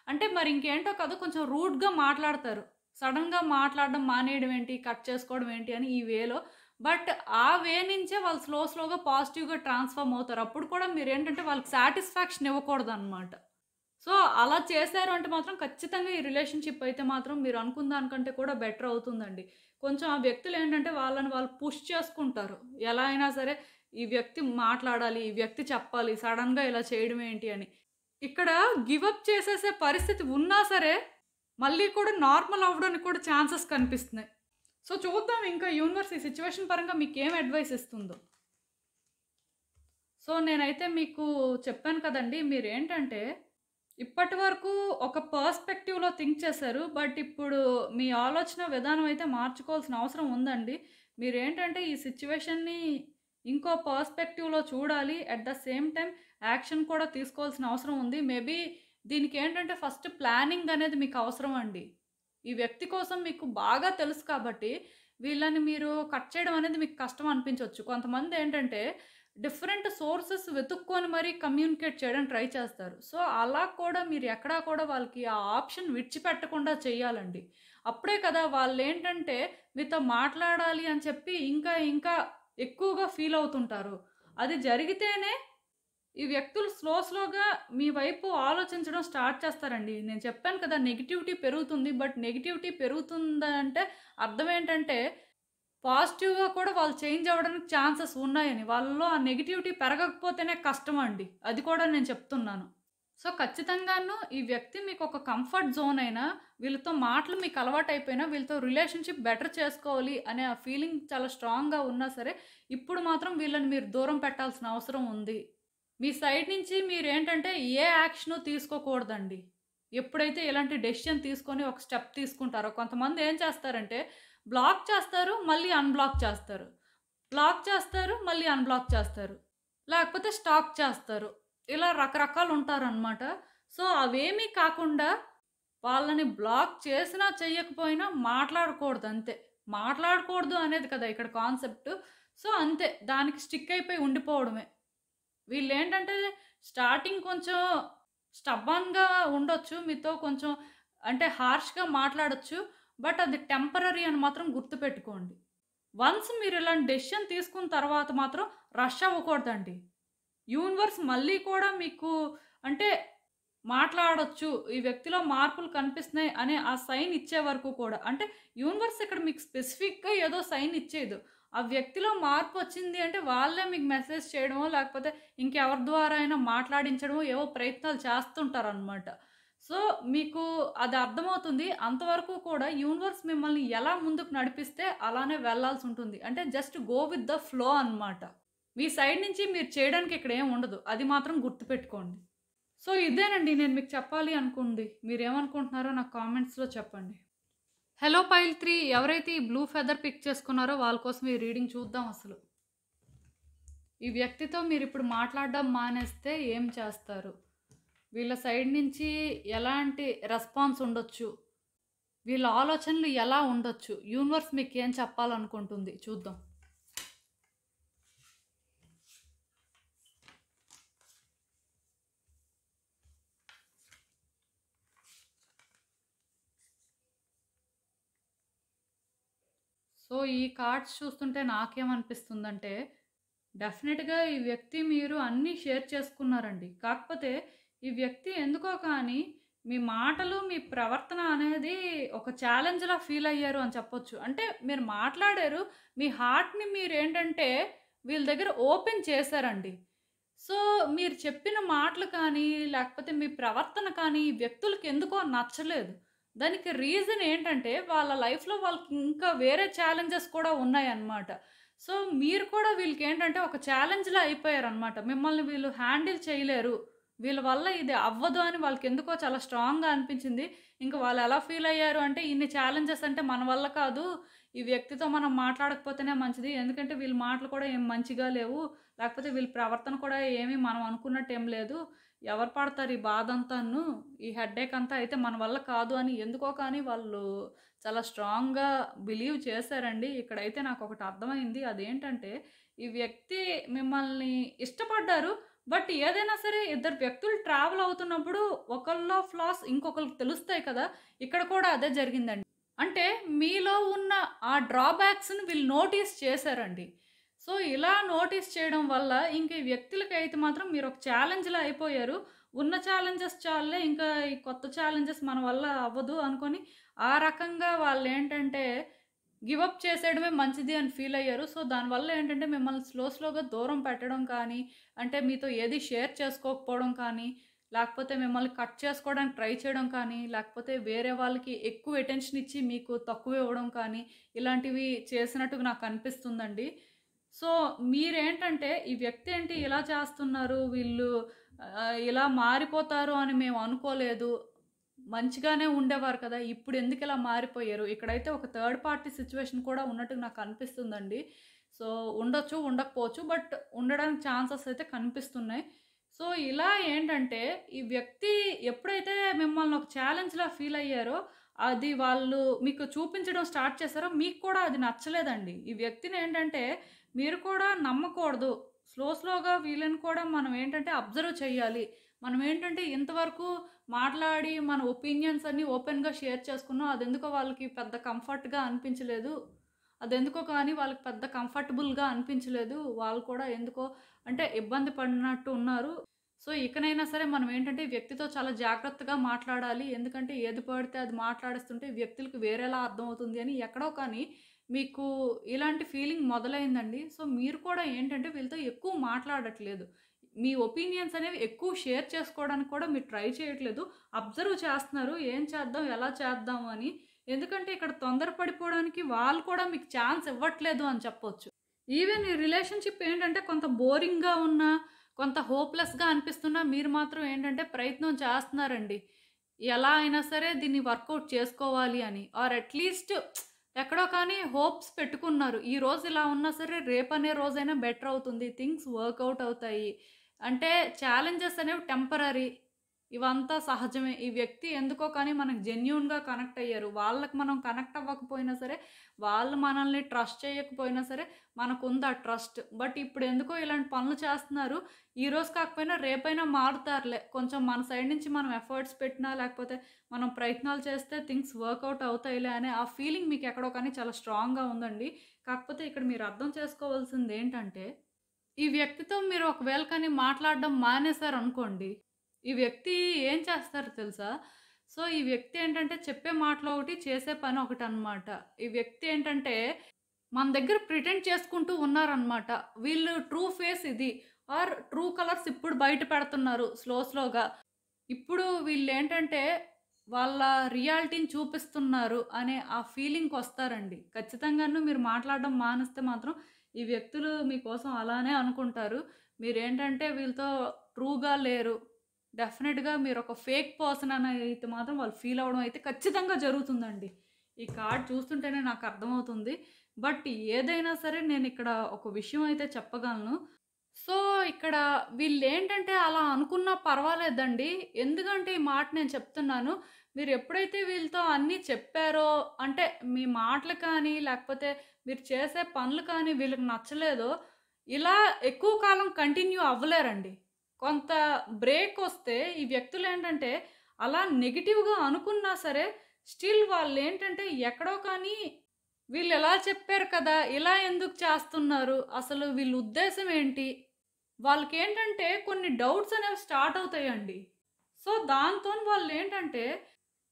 S1: అంటే మరి ఇంకేంటో కాదు కొంచెం రూడ్‌గా మాట్లాడతారు. సడెన్‌గా మాట్లాడడం మానేయడం ఏంటి, కట్ చేసుకోవడం ఏంటి అని ఈ వేలో. బట్ ఆ వే నుంచే వాళ్ళు స్లోగా పాజిటివ్‌గా ట్రాన్స్‌ఫార్మ్ అవుతారు. అప్పుడు కూడా మీరేంటంటే వాళ్ళకి సాటిస్ఫాక్షన్ ఇవ్వకూడదనమాట. సో, అలా చేశారు అంటే మాత్రం ఖచ్చితంగా ఈ రిలేషన్‌షిప్ అయితే మాత్రం మీరు అనుకున్న దానికంటే కూడా బెటర్ అవుతుందండి. కొంచెం ఆ వ్యక్తులేంటంటే వాళ్ళని వాళ్ళు పుష్ చేసుకుంటారు. ఎలా అయినా సరే ఈ వ్యక్తి మాట్లాడాలి, ఈ వ్యక్తి చెప్పాలి, సడెన్‌గా ఇలా చేయడం ఏంటి అని. ఇక్కడ గివ్ అప్ చేసేసే పరిస్థితి ఉన్నా సరే, మళ్ళీ కూడా నార్మల్ అవ్వడానికి కూడా ఛాన్సెస్ కనిపిస్తున్నాయి. సో, చూద్దాం ఇంకా యూనివర్స్ ఈ సిట్యుయేషన్ పరంగా మీకేం అడ్వైస్ ఇస్తుందో. సో, నేనైతే మీకు చెప్పాను కదండీ! మీరేంటంటే, ఇప్పటి వరకు ఒక పర్స్‌పెక్టివ్‌లో థింక్ చేశారు. బట్ ఇప్పుడు మీ ఆలోచన విధానం అయితే మార్చుకోవాల్సిన అవసరం ఉందండి. మీరేంటంటే, ఈ సిట్యుయేషన్‌ని ఇంకో పర్స్‌పెక్టివ్‌లో చూడాలి. At the same time action కూడా తీసుకోవాల్సిన అవసరం ఉంది. మేబీ దీనికేంటంటే, ఫస్ట్ ప్లానింగ్ అనేది మీకు అవసరం అండి. ఈ వ్యక్తి కోసం మీకు బాగా తెలుసు కాబట్టి, వీళ్ళని మీరు కట్ చేయడం అనేది మీకు కష్టం అనిపించొచ్చు. కొంతమందేంటంటే డిఫరెంట్ సోర్సెస్ వెతుక్కొని మరీ కమ్యూనికేట్ చేయడానికి ట్రై చేస్తారు. సో, అలా కూడా మీరు ఎక్కడా కూడా వాళ్ళకి ఆ ఆప్షన్ విడిచిపెట్టకుండా చేయాలండి. అప్పుడే కదా వాళ్ళేంటంటే మీతో మాట్లాడాలి అని చెప్పి ఇంకా ఎక్కువగా ఫీల్ అవుతుంటారు. అది జరిగితేనే ఈ వ్యక్తులు స్లోగా మీ వైపు ఆలోచించడం స్టార్ట్ చేస్తారండి. నేను చెప్పాను కదా నెగటివిటీ పెరుగుతుంది. బట్ నెగటివిటీ పెరుగుతుందంటే అర్థం ఏంటంటే పాజిటివ్‌గా కూడా వాళ్ళు చేంజ్ అవ్వడానికి ఛాన్సెస్ ఉన్నాయని. వాళ్ళలో ఆ నెగటివిటీ పెరగకపోతేనే కష్టమండి. అది కూడా నేను చెప్తున్నాను. సో, ఖచ్చితంగాను ఈ వ్యక్తి మీకొక కంఫర్ట్ జోన్ అయినా, వీళ్ళతో మాటలు మీకు అలవాటయిపోయినా, వీళ్ళతో రిలేషన్‌షిప్ బెటర్ చేసుకోవాలి అనే ఆ ఫీలింగ్ చాలా స్ట్రాంగ్‌గా ఉన్నా సరే, ఇప్పుడు మాత్రం వీళ్ళని మీరు దూరం పెట్టాల్సిన అవసరం ఉంది. మీ సైడ్ నుంచి మీరేంటంటే ఏ యాక్షను తీసుకోకూడదండి. ఎప్పుడైతే ఇలాంటి డెసిషన్ తీసుకొని ఒక స్టెప్ తీసుకుంటారో కొంతమంది ఏం చేస్తారంటే బ్లాక్ చేస్తారు, మళ్ళీ అన్‌బ్లాక్ చేస్తారు. బ్లాక్ చేస్తారు, మళ్ళీ అన్‌బ్లాక్ చేస్తారు. లేకపోతే స్టాక్ చేస్తారు. ఇలా రకరకాలుంటారనమాట. సో, అవేమీ కాకుండా వాళ్ళని బ్లాక్ చేసినా, చెయ్యకపోయినా మాట్లాడకూడదంతే. మాట్లాడకూడదు అనేది కదా ఇక్కడ కాన్సెప్ట్. సో, అంతే. దానికి స్టిక్ అయిపోయి ఉండిపోవడమే. వీళ్ళేంటంటే స్టార్టింగ్ కొంచెం స్టబ్బర్న్‌గా ఉండొచ్చు. మీతో కొంచెం అంటే హార్ష్‌గా మాట్లాడొచ్చు. బట్ అది టెంపరరీ అని మాత్రం గుర్తుపెట్టుకోండి. వన్స్ మీరు ఇలాంటి డెసిషన్ తీసుకున్న తర్వాత మాత్రం రష్ అవ్వకూడదండి. యూనివర్స్ మళ్ళీ కూడా మీకు అంటే మాట్లాడొచ్చు. ఈ వ్యక్తిలో మార్పులు కనిపిస్తున్నాయి అనే ఆ సైన్ ఇచ్చే వరకు కూడా. అంటే యూనివర్స్ ఇక్కడ మీకు స్పెసిఫిక్‌గా ఏదో సైన్ ఇచ్చేయదు. ఆ వ్యక్తిలో మార్పొచ్చింది అంటే వాళ్ళే మీకు మెసేజ్ చేయడమో, లేకపోతే ఇంకెవరి ద్వారా అయినా మాట్లాడించడమో ఏవో ప్రయత్నాలు చేస్తుంటారనమాట. సో, మీకు అది అర్థమవుతుంది. అంతవరకు కూడా యూనివర్స్ మిమ్మల్ని ఎలా ముందుకు నడిపిస్తే అలానే వెళ్ళాల్సుంటుంది. అంటే just go with the flow అనమాట. మీ సైడ్ నుంచి మీరు చేయడానికి ఇక్కడ ఏం ఉండదు. అది మాత్రం గుర్తుపెట్టుకోండి. సో, ఇదేనండి నేను మీకు చెప్పాలి అనుకుంది. మీరేమనుకుంటున్నారో నాకు కామెంట్స్‌లో చెప్పండి. హలో పైల్ 3 ఎవరైతే ఈ బ్లూ ఫెదర్ పిక్ చేసుకున్నారో వాళ్ళ కోసం ఈ రీడింగ్ చూద్దాం అసలు. ఈ వ్యక్తితో మీరిప్పుడు మాట్లాడడం మానేస్తే ఏం చేస్తారు? వీళ్ళ సైడ్ నుంచి ఎలాంటి రెస్పాన్స్ ఉండొచ్చు? వీళ్ళ ఆలోచనలు ఎలా ఉండొచ్చు? యూనివర్స్ మీకేం చెప్పాలనుకుంటుంది చూద్దాం. సో, ఈ కార్డ్స్ చూస్తుంటే నాకేమనిపిస్తుందంటే, డెఫినెట్‌గా ఈ వ్యక్తి మీరు అన్నీ షేర్ చేసుకున్నారండి. కాకపోతే ఈ వ్యక్తి ఎందుకో కానీ మీ మాటలు, మీ ప్రవర్తన అనేది ఒక ఛాలెంజ్‌లా ఫీల్ అయ్యారు అని చెప్పొచ్చు. అంటే మీరు మాట్లాడారు. మీ హార్ట్‌ని మీరేంటంటే వీళ్ళ దగ్గర ఓపెన్ చేశారండి. సో, మీరు చెప్పిన మాటలు కానీ, లేకపోతే మీ ప్రవర్తన కానీ, ఈ వ్యక్తులకి ఎందుకో నచ్చలేదు. దానికి రీజన్ ఏంటంటే, వాళ్ళ లైఫ్‌లో వాళ్ళకి ఇంకా వేరే ఛాలెంజెస్ కూడా ఉన్నాయన్నమాట. సో, మీరు కూడా వీళ్ళకేంటంటే ఒక ఛాలెంజ్‌లా అయిపోయారన్నమాట. మిమ్మల్ని వీళ్ళు హ్యాండిల్ చేయలేరు. వీళ్ళ వల్ల ఇది అవ్వదు అని వాళ్ళకెందుకో చాలా స్ట్రాంగ్‌గా అనిపించింది. ఇంక వాళ్ళు ఎలా ఫీల్ అయ్యారు అంటే, ఇన్ని ఛాలెంజెస్ అంటే మన వల్ల కాదు. ఈ వ్యక్తితో మనం మాట్లాడకపోతేనే మంచిది. ఎందుకంటే వీళ్ళ మాటలు కూడా ఏం మంచిగా లేవు. లేకపోతే వీళ్ళ ప్రవర్తన కూడా ఏమి మనం అనుకున్నట్టేం లేదు. ఎవరు పడతారు ఈ బాధంతాను, ఈ హెడ్‌ఏక్ అంతా అయితే మన వల్ల కాదు అని ఎందుకో కానీ వాళ్ళు చాలా స్ట్రాంగ్‌గా బిలీవ్ చేశారండి. ఇక్కడైతే నాకొకటి అర్థమైంది. అదేంటంటే ఈ వ్యక్తి మిమ్మల్ని ఇష్టపడ్డారు. బట్ ఏదైనా సరే ఇద్దరు వ్యక్తులు ట్రావెల్ అవుతున్నప్పుడు ఒకళ్ళ ఫ్లాస్ ఇంకొకళ్ళకి తెలుస్తాయి కదా! ఇక్కడ కూడా అదే జరిగిందండి. అంటే మీలో ఉన్న ఆ డ్రాబ్యాక్స్‌ని వీళ్ళు నోటీస్ చేశారండి. సో, ఇలా నోటీస్ చేయడం వల్ల ఇంక ఈ వ్యక్తులకైతే మాత్రం మీరొక ఛాలెంజ్‌లా అయిపోయారు. ఉన్న ఛాలెంజెస్ చాలులే ఇంకా ఈ కొత్త ఛాలెంజెస్ మన వల్ల అవ్వదు అనుకోని ఆ రకంగా వాళ్ళేంటంటే గివ్ అప్ చేసేయడమే మంచిది అని ఫీల్ అయ్యారు. సో, దానివల్ల ఏంటంటే మిమ్మల్ని స్లోగా దూరం పెట్టడం కానీ, అంటే మీతో ఏది షేర్ చేసుకోకపోవడం కానీ, లేకపోతే మిమ్మల్ని కట్ చేసుకోవడానికి ట్రై చేయడం కానీ, లేకపోతే వేరే వాళ్ళకి ఎక్కువ అటెన్షన్ ఇచ్చి మీకు తక్కువ ఇవ్వడం కానీ, ఇలాంటివి చేసినట్టుగా నాకు అనిపిస్తుందండి. సో, మీరేంటంటే ఈ వ్యక్తి ఏంటి ఇలా చేస్తున్నారు, వీళ్ళు ఇలా మారిపోతారు అని మేము అనుకోలేదు. మంచిగానే ఉండేవారు కదా! ఇప్పుడెందుకిలా మారిపోయారు? ఇక్కడైతే ఒక థర్డ్ పార్టీ సిట్యుయేషన్ కూడా ఉన్నట్టుగా నాకనిపిస్తుందండి. సో, ఉండొచ్చు, ఉండకపోవచ్చు. బట్ ఉండడానికి ఛాన్సెస్ అయితే కనిపిస్తున్నాయి. సో, ఇలా ఏంటంటే, ఈ వ్యక్తి ఎప్పుడైతే మిమ్మల్ని ఒక ఛాలెంజ్‌లా ఫీల్ అయ్యారో, అది వాళ్ళు మీకు చూపించడం స్టార్ట్ చేశారో, మీకు కూడా అది నచ్చలేదండి. ఈ వ్యక్తినేంటంటే, మీరు కూడా నమ్మకూడదు. స్లోగా వీళ్ళని కూడా మనం ఏంటంటే అబ్జర్వ్ చేయాలి. మనమేంటంటే ఇంతవరకు మాట్లాడి మన ఒపీనియన్స్ అన్నీ ఓపెన్‌గా షేర్ చేసుకున్నాం. అదెందుకో వాళ్ళకి పెద్ద కంఫర్ట్‌గా అనిపించలేదు. అదెందుకో కానీ వాళ్ళకి పెద్ద కంఫర్టబుల్‌గా అనిపించలేదు. వాళ్ళు కూడా ఎందుకో అంటే ఇబ్బంది పడినట్టు ఉన్నారు. సో, ఇకనైనా సరే మనం ఏంటంటే ఈ వ్యక్తితో చాలా జాగ్రత్తగా మాట్లాడాలి. ఎందుకంటే ఏది పడితే అది మాట్లాడేస్తుంటే ఈ వ్యక్తులకి వేరేలా అర్థమవుతుంది అని ఎక్కడో కానీ మీకు ఇలాంటి ఫీలింగ్ మొదలైందండి. సో, మీరు కూడా ఏంటంటే వీళ్ళతో ఎక్కువ మాట్లాడట్లేదు. మీ ఒపీనియన్స్ అనేవి ఎక్కువ షేర్ చేసుకోవడానికి కూడా మీరు ట్రై చేయట్లేదు. అబ్జర్వ్ చేస్తున్నారు. ఏం చేద్దాం? ఎలా చేద్దాం అని. ఎందుకంటే ఇక్కడ తొందరపడిపోవడానికి వాళ్ళు కూడా మీకు ఛాన్స్ ఇవ్వట్లేదు అని చెప్పొచ్చు. ఈవెన్ ఈ రిలేషన్‌షిప్ ఏంటంటే కొంత బోరింగ్‌గా ఉన్నా, కొంత హోప్‌లెస్‌గా అనిపిస్తున్నా మీరు మాత్రం ఏంటంటే ప్రయత్నం చేస్తున్నారండి. ఎలా అయినా సరే దీన్ని వర్కౌట్ చేసుకోవాలి అని. ఆర్ అట్‌లీస్ట్ ఎక్కడో కానీ హోప్స్ పెట్టుకున్నారు. ఈరోజు ఇలా ఉన్నా సరే రేపనే రోజైనా బెటర్ అవుతుంది. థింగ్స్ వర్కౌట్ అవుతాయి. అంటే ఛాలెంజెస్ అనేవి టెంపరరీ. ఇవంతా సహజమే. ఈ వ్యక్తి ఎందుకో కానీ మనకు జెన్యూన్‌గా కనెక్ట్ అయ్యారు. వాళ్ళకి మనం కనెక్ట్ అవ్వకపోయినా సరే, వాళ్ళు మనల్ని ట్రస్ట్ చేయకపోయినా సరే, మనకుంది ఆ ట్రస్ట్. బట్ ఇప్పుడెందుకో ఇలాంటి పనులు చేస్తున్నారు. ఈరోజు కాకపోయినా రేపైనా మారుతారులే. కొంచెం మన సైడ్ నుంచి మనం ఎఫర్ట్స్ పెట్టినా, లేకపోతే మనం ప్రయత్నాలు చేస్తే థింగ్స్ వర్కౌట్ అవుతాయిలే అనే ఆ ఫీలింగ్ మీకు ఎక్కడో కానీ చాలా స్ట్రాంగ్‌గా ఉందండి. కాకపోతే ఇక్కడ మీరు అర్థం చేసుకోవాల్సిందేంటంటే, ఈ వ్యక్తితో మీరు ఒకవేళ కానీ మాట్లాడడం మానేశారనుకోండి, ఈ వ్యక్తి ఏం చేస్తారో తెలుసా? సో, ఈ వ్యక్తి ఏంటంటే చెప్పే మాటలు ఒకటి, చేసే పని ఒకటనమాట. ఈ వ్యక్తి ఏంటంటే మన దగ్గర ప్రిటెండ్ చేసుకుంటూ ఉన్నారనమాట. వీళ్ళు ట్రూ ఫేస్ ఇది. ఆర్ ట్రూ కలర్స్ ఇప్పుడు బయట పెడుతున్నారు స్లోగా. ఇప్పుడు వీళ్ళేంటంటే వాళ్ళ రియాలిటీని చూపిస్తున్నారు అనే ఆ ఫీలింగ్‌కొస్తారండి. ఖచ్చితంగాను మీరు మాట్లాడడం మానేస్తే మాత్రం ఈ వ్యక్తులు మీకోసం అలానే అనుకుంటారు. మీరేంటంటే వీళ్ళతో ట్రూగా లేరు. డెఫినిట్‌గా మీరొక ఫేక్ పర్సన్ అని అయితే మాత్రం వాళ్ళు ఫీల్ అవ్వడం అయితే ఖచ్చితంగా జరుగుతుందండి. ఈ కార్డ్ చూస్తుంటేనే నాకు అర్థమవుతుంది. బట్ ఏదైనా సరే నేనిక్కడ ఒక విషయం అయితే చెప్పగలను. సో, ఇక్కడ వీళ్ళేంటంటే అలా అనుకున్నా పర్వాలేదండి. ఎందుకంటే ఈ మాట నేను చెప్తున్నాను. మీరెప్పుడైతే వీళ్ళతో అన్నీ చెప్పారో అంటే మీ మాటలు కానీ, లేకపోతే మీరు చేసే పనులు కానీ వీళ్ళకి నచ్చలేదో, ఇలా ఎక్కువ కాలం కంటిన్యూ అవ్వలేరండి. కొంత బ్రేకొస్తే ఈ వ్యక్తులేంటంటే అలా నెగెటివ్‌గా అనుకున్నా సరే, స్టిల్ వాళ్ళేంటంటే ఎక్కడో కానీ వీళ్ళిలా చెప్పారు కదా! ఇలా ఎందుకు చేస్తున్నారు? అసలు వీళ్ళ ఉద్దేశ్యం ఏంటి? వాళ్ళకేంటంటే కొన్ని డౌట్స్ అనేవి స్టార్ట్ అవుతాయండి. సో, దాంతోని వాళ్ళేంటంటే,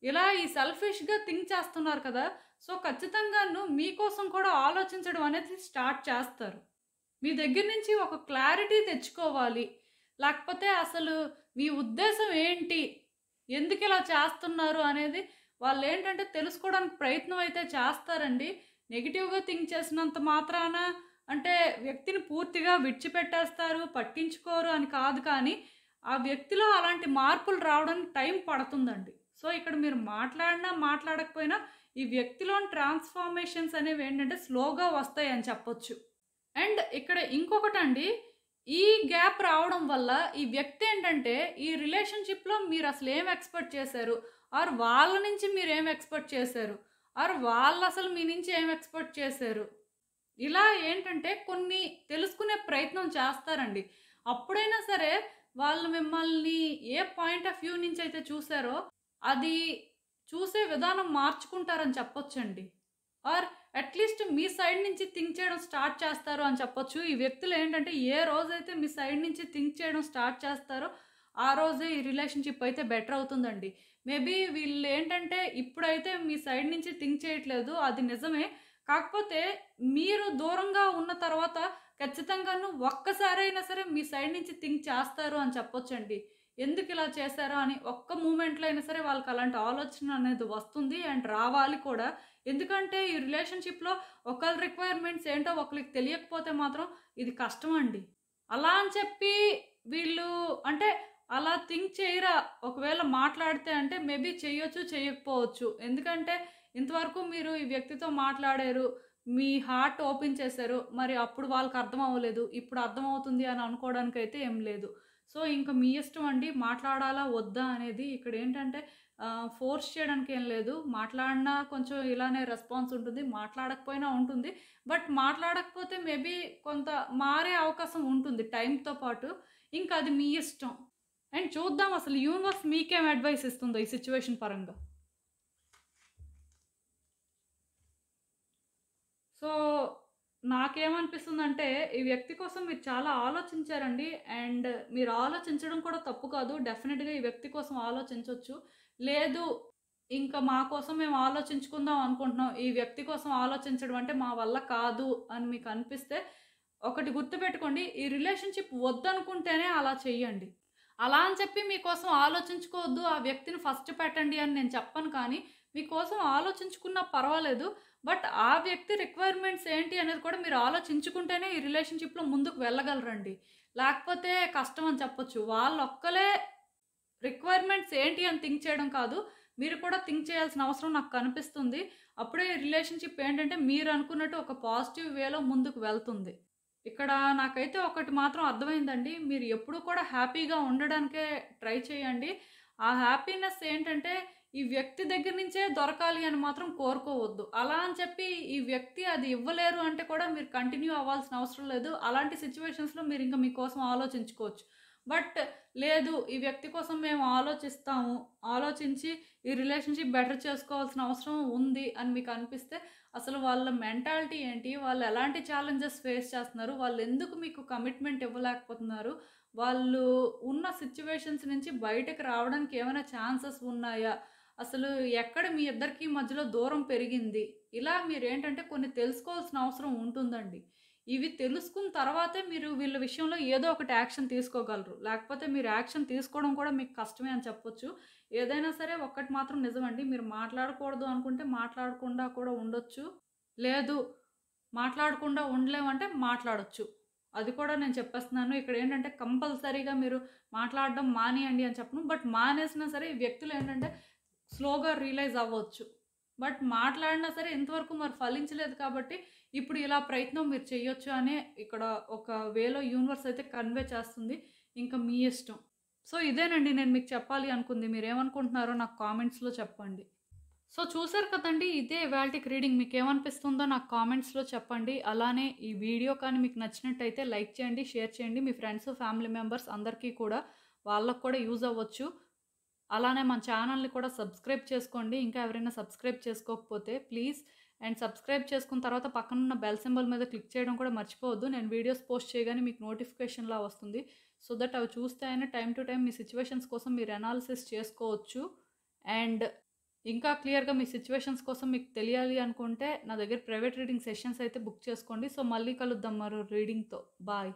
S1: ఇలా ఈ సెల్ఫిష్‌గా థింక్ చేస్తున్నారు కదా! సో, ఖచ్చితంగాను మీకోసం కూడా ఆలోచించడం అనేది స్టార్ట్ చేస్తారు. మీ దగ్గర నుంచి ఒక క్లారిటీ తెచ్చుకోవాలి. లేకపోతే అసలు మీ ఉద్దేశ్యం ఏంటి? ఎందుకిలా చేస్తున్నారు అనేది వాళ్ళేంటంటే తెలుసుకోవడానికి ప్రయత్నం అయితే చేస్తారండి. నెగెటివ్‌గా థింక్ చేసినంత మాత్రాన అంటే వ్యక్తిని పూర్తిగా విడిచిపెట్టేస్తారు, పట్టించుకోరు అని కాదు కానీ, ఆ వ్యక్తిలో అలాంటి మార్పులు రావడానికి టైం పడుతుందండి. సో, ఇక్కడ మీరు మాట్లాడినా, మాట్లాడకపోయినా ఈ వ్యక్తిలోని ట్రాన్స్‌ఫర్మేషన్స్ అనేవేంటంటే స్లోగా వస్తాయని చెప్పొచ్చు. అండ్ ఇక్కడ ఇంకొకటండి, ఈ గ్యాప్ రావడం వల్ల ఈ వ్యక్తి ఏంటంటే, ఈ రిలేషన్‌షిప్‌లో మీరసలు ఏం ఎక్స్‌పెక్ట్ చేశారు? ఆర్ వాళ్ళ నుంచి మీరేం ఎక్స్‌పెక్ట్ చేశారు? ఆర్ వాళ్ళసలు మీ నుంచి ఏం ఎక్స్‌పెక్ట్ చేశారు? ఇలా ఏంటంటే కొన్ని తెలుసుకునే ప్రయత్నం చేస్తారండి. అప్పుడైనా సరే వాళ్ళు మిమ్మల్ని ఏ పాయింట్ ఆఫ్ వ్యూ నుంచయితే చూసారో, అది చూసే విధానం మార్చుకుంటారని చెప్పొచ్చండి. ఆర్ అట్‌లీస్ట్ మీ సైడ్ నుంచి థింక్ చేయడం స్టార్ట్ చేస్తారు అని చెప్పొచ్చు. ఈ వ్యక్తులు ఏంటంటే ఏ రోజైతే మీ సైడ్ నుంచి థింక్ చేయడం స్టార్ట్ చేస్తారో, ఆ రోజే ఈ రిలేషన్‌షిప్ అయితే బెటర్ అవుతుందండి. మేబీ వీళ్ళేంటంటే ఇప్పుడైతే మీ సైడ్ నుంచి థింక్ చేయట్లేదు. అది నిజమే. కాకపోతే మీరు దూరంగా ఉన్న తర్వాత ఖచ్చితంగాను ఒక్కసారైనా సరే మీ సైడ్ నుంచి థింక్ చేస్తారు అని చెప్పొచ్చండి. ఎందుకిలా చేశారు అని ఒక్క మూమెంట్‌లో అయినా సరే వాళ్ళకి అలాంటి ఆలోచన అనేది వస్తుంది. అండ్ రావాలి కూడా. ఎందుకంటే ఈ రిలేషన్‌షిప్‌లో ఒకళ్ళ రిక్వైర్మెంట్స్ ఏంటో ఒకళ్ళకి తెలియకపోతే మాత్రం ఇది కష్టమండి. అలా అని చెప్పి వీళ్ళు అంటే అలా థింక్ చేయరా ఒకవేళ మాట్లాడితే అంటే మేబీ చెయ్యొచ్చు, చెయ్యకపోవచ్చు. ఎందుకంటే ఇంతవరకు మీరు ఈ వ్యక్తితో మాట్లాడారు. మీ హార్ట్ ఓపెన్ చేశారు. మరి అప్పుడు వాళ్ళకి అర్థం అవ్వలేదు. ఇప్పుడు అర్థమవుతుంది అని అనుకోవడానికైతే ఏం లేదు. సో, ఇంక మీ ఇష్టం అండి. మాట్లాడాలా? వద్దా? అనేది ఇక్కడేంటంటే ఫోర్స్ చేయడానికి ఏం లేదు. మాట్లాడినా కొంచెం ఇలానే రెస్పాన్స్ ఉంటుంది. మాట్లాడకపోయినా ఉంటుంది. బట్ మాట్లాడకపోతే మేబీ కొంత మారే అవకాశం ఉంటుంది టైంతో పాటు. ఇంక అది మీ ఇష్టం. అండ్ చూద్దాం అసలు యూనివర్స్ మీకేం అడ్వైస్ ఇస్తుందో ఈ సిట్యుయేషన్ పరంగా. సో, నాకేమనిపిస్తుందంటే, ఈ వ్యక్తి కోసం మీరు చాలా ఆలోచించారండి. అండ్ మీరు ఆలోచించడం కూడా తప్పు కాదు. డెఫినిట్‌గా ఈ వ్యక్తి కోసం ఆలోచించొచ్చు. లేదు, ఇంక మా కోసం మేము ఆలోచించుకుందాం అనుకుంటున్నాం. ఈ వ్యక్తి కోసం ఆలోచించడం అంటే మా వల్ల కాదు అని మీకు అనిపిస్తే, ఒకటి గుర్తుపెట్టుకోండి. ఈ రిలేషన్‌షిప్ వద్దనుకుంటేనే అలా చెయ్యండి. అలా అని చెప్పి మీకోసం ఆలోచించుకోవద్దు. ఆ వ్యక్తిని ఫస్ట్ పెట్టండి అని నేను చెప్పను కానీ, మీకోసం ఆలోచించుకున్నా పర్వాలేదు. బట్ ఆ వ్యక్తి రిక్వైర్మెంట్స్ ఏంటి అనేది కూడా మీరు ఆలోచించుకుంటేనే ఈ రిలేషన్‌షిప్‌లో ముందుకు వెళ్ళగలరండి. లేకపోతే కష్టం అని చెప్పొచ్చు. వాళ్ళొక్కలే రిక్వైర్మెంట్స్ ఏంటి అని థింక్ చేయడం కాదు. మీరు కూడా థింక్ చేయాల్సిన అవసరం నాకు కనిపిస్తుంది. అప్పుడే ఈ రిలేషన్‌షిప్ ఏంటంటే మీరనుకున్నట్టు ఒక పాజిటివ్ వేలో ముందుకు వెళ్తుంది. ఇక్కడ నాకైతే ఒకటి మాత్రం అర్థమైందండి. మీరు ఎప్పుడూ కూడా హ్యాపీగా ఉండడానికే ట్రై చేయండి. ఆ హ్యాపీనెస్ ఏంటంటే ఈ వ్యక్తి దగ్గర నుంచే దొరకాలి అని మాత్రం కోరుకోవద్దు. అలా అని చెప్పి ఈ వ్యక్తి అది ఇవ్వలేరు అంటే కూడా మీరు కంటిన్యూ అవ్వాల్సిన అవసరం లేదు. అలాంటి సిట్యుయేషన్స్‌లో మీరింక మీకోసం ఆలోచించుకోవచ్చు. బట్ లేదు, ఈ వ్యక్తి కోసం మేము ఆలోచిస్తాము. ఆలోచించి ఈ రిలేషన్‌షిప్ బెటర్ చేసుకోవాల్సిన అవసరం ఉంది అని మీకు అనిపిస్తే అసలు వాళ్ళ మెంటాలిటీ ఏంటి? వాళ్ళు ఎలాంటి ఛాలెంజెస్ ఫేస్ చేస్తున్నారు? వాళ్ళెందుకు మీకు కమిట్మెంట్ ఇవ్వలేకపోతున్నారు? వాళ్ళు ఉన్న సిట్యుయేషన్స్ నుంచి బయటకి రావడానికి ఏమైనా ఛాన్సెస్ ఉన్నాయా? అసలు ఎక్కడ మీ ఇద్దరికీ మధ్యలో దూరం పెరిగింది? ఇలా మీరేంటంటే కొన్ని తెలుసుకోవాల్సిన అవసరం ఉంటుందండి. ఇవి తెలుసుకున్న తర్వాతే మీరు వీళ్ళ విషయంలో ఏదో ఒకటి యాక్షన్ తీసుకోగలరు. లేకపోతే మీరు యాక్షన్ తీసుకోవడం కూడా మీకు కష్టమే అని చెప్పొచ్చు. ఏదైనా సరే ఒక్కటి మాత్రం నిజమండి. మీరు మాట్లాడకూడదు అనుకుంటే మాట్లాడకుండా కూడా ఉండొచ్చు. లేదు, మాట్లాడకుండా ఉండలేమంటే మాట్లాడొచ్చు. అది కూడా నేను చెప్పేస్తున్నాను. ఇక్కడేంటంటే కంపల్సరీగా మీరు మాట్లాడడం మానేయండి అని చెప్పను. బట్ మానేసినా సరే ఈ వ్యక్తులేంటంటే స్లోగా రియలైజ్ అవ్వచ్చు. బట్ మాట్లాడినా సరే ఇంతవరకు మరి ఫలించలేదు కాబట్టి ఇప్పుడు ఇలా ప్రయత్నం మీరు చేయొచ్చు అనే ఇక్కడ ఒక వేలో యూనివర్స్ అయితే కన్వే చేస్తుంది. ఇంకా మీ ఇష్టం. సో, ఇదేనండి నేను మీకు చెప్పాలి అనుకుంది. మీరేమనుకుంటున్నారో నాకు కామెంట్స్‌లో చెప్పండి. సో, చూసారు కదండీ! ఇదే ఇవాల్టికి రీడింగ్. మీకేమనిపిస్తుందో నాకు కామెంట్స్‌లో చెప్పండి. అలానే ఈ వీడియో కానీ మీకు నచ్చినట్టయితే లైక్ చేయండి, షేర్ చేయండి. మీ ఫ్రెండ్స్, ఫ్యామిలీ మెంబర్స్ అందరికీ కూడా వాళ్ళకి కూడా యూజ్ అవ్వచ్చు. అలానే మన ఛానల్‌ని కూడా సబ్స్క్రైబ్ చేసుకోండి. ఇంకా ఎవరైనా సబ్స్క్రైబ్ చేసుకోకపోతే ప్లీజ్. అండ్ సబ్స్క్రైబ్ చేసుకున్న తర్వాత పక్కనున్న బెల్ సింబల్ మీద క్లిక్ చేయడం కూడా మర్చిపోవద్దు. నేను వీడియోస్ పోస్ట్ చేయగానే మీకు నోటిఫికేషన్‌లా వస్తుంది. సో దట్ అవి చూస్తే అయినా time to time me situations కోసం మీరు అనాలిసిస్ చేసుకోవచ్చు. అండ్ ఇంకా క్లియర్‌గా మీ సిచ్యువేషన్స్ కోసం మీకు తెలియాలి అనుకుంటే నా దగ్గర ప్రైవేట్ రీడింగ్ సెషన్స్ అయితే బుక్ చేసుకోండి. సో మళ్ళీ కలుద్దాం మరో రీడింగ్‌తో. బాయ్.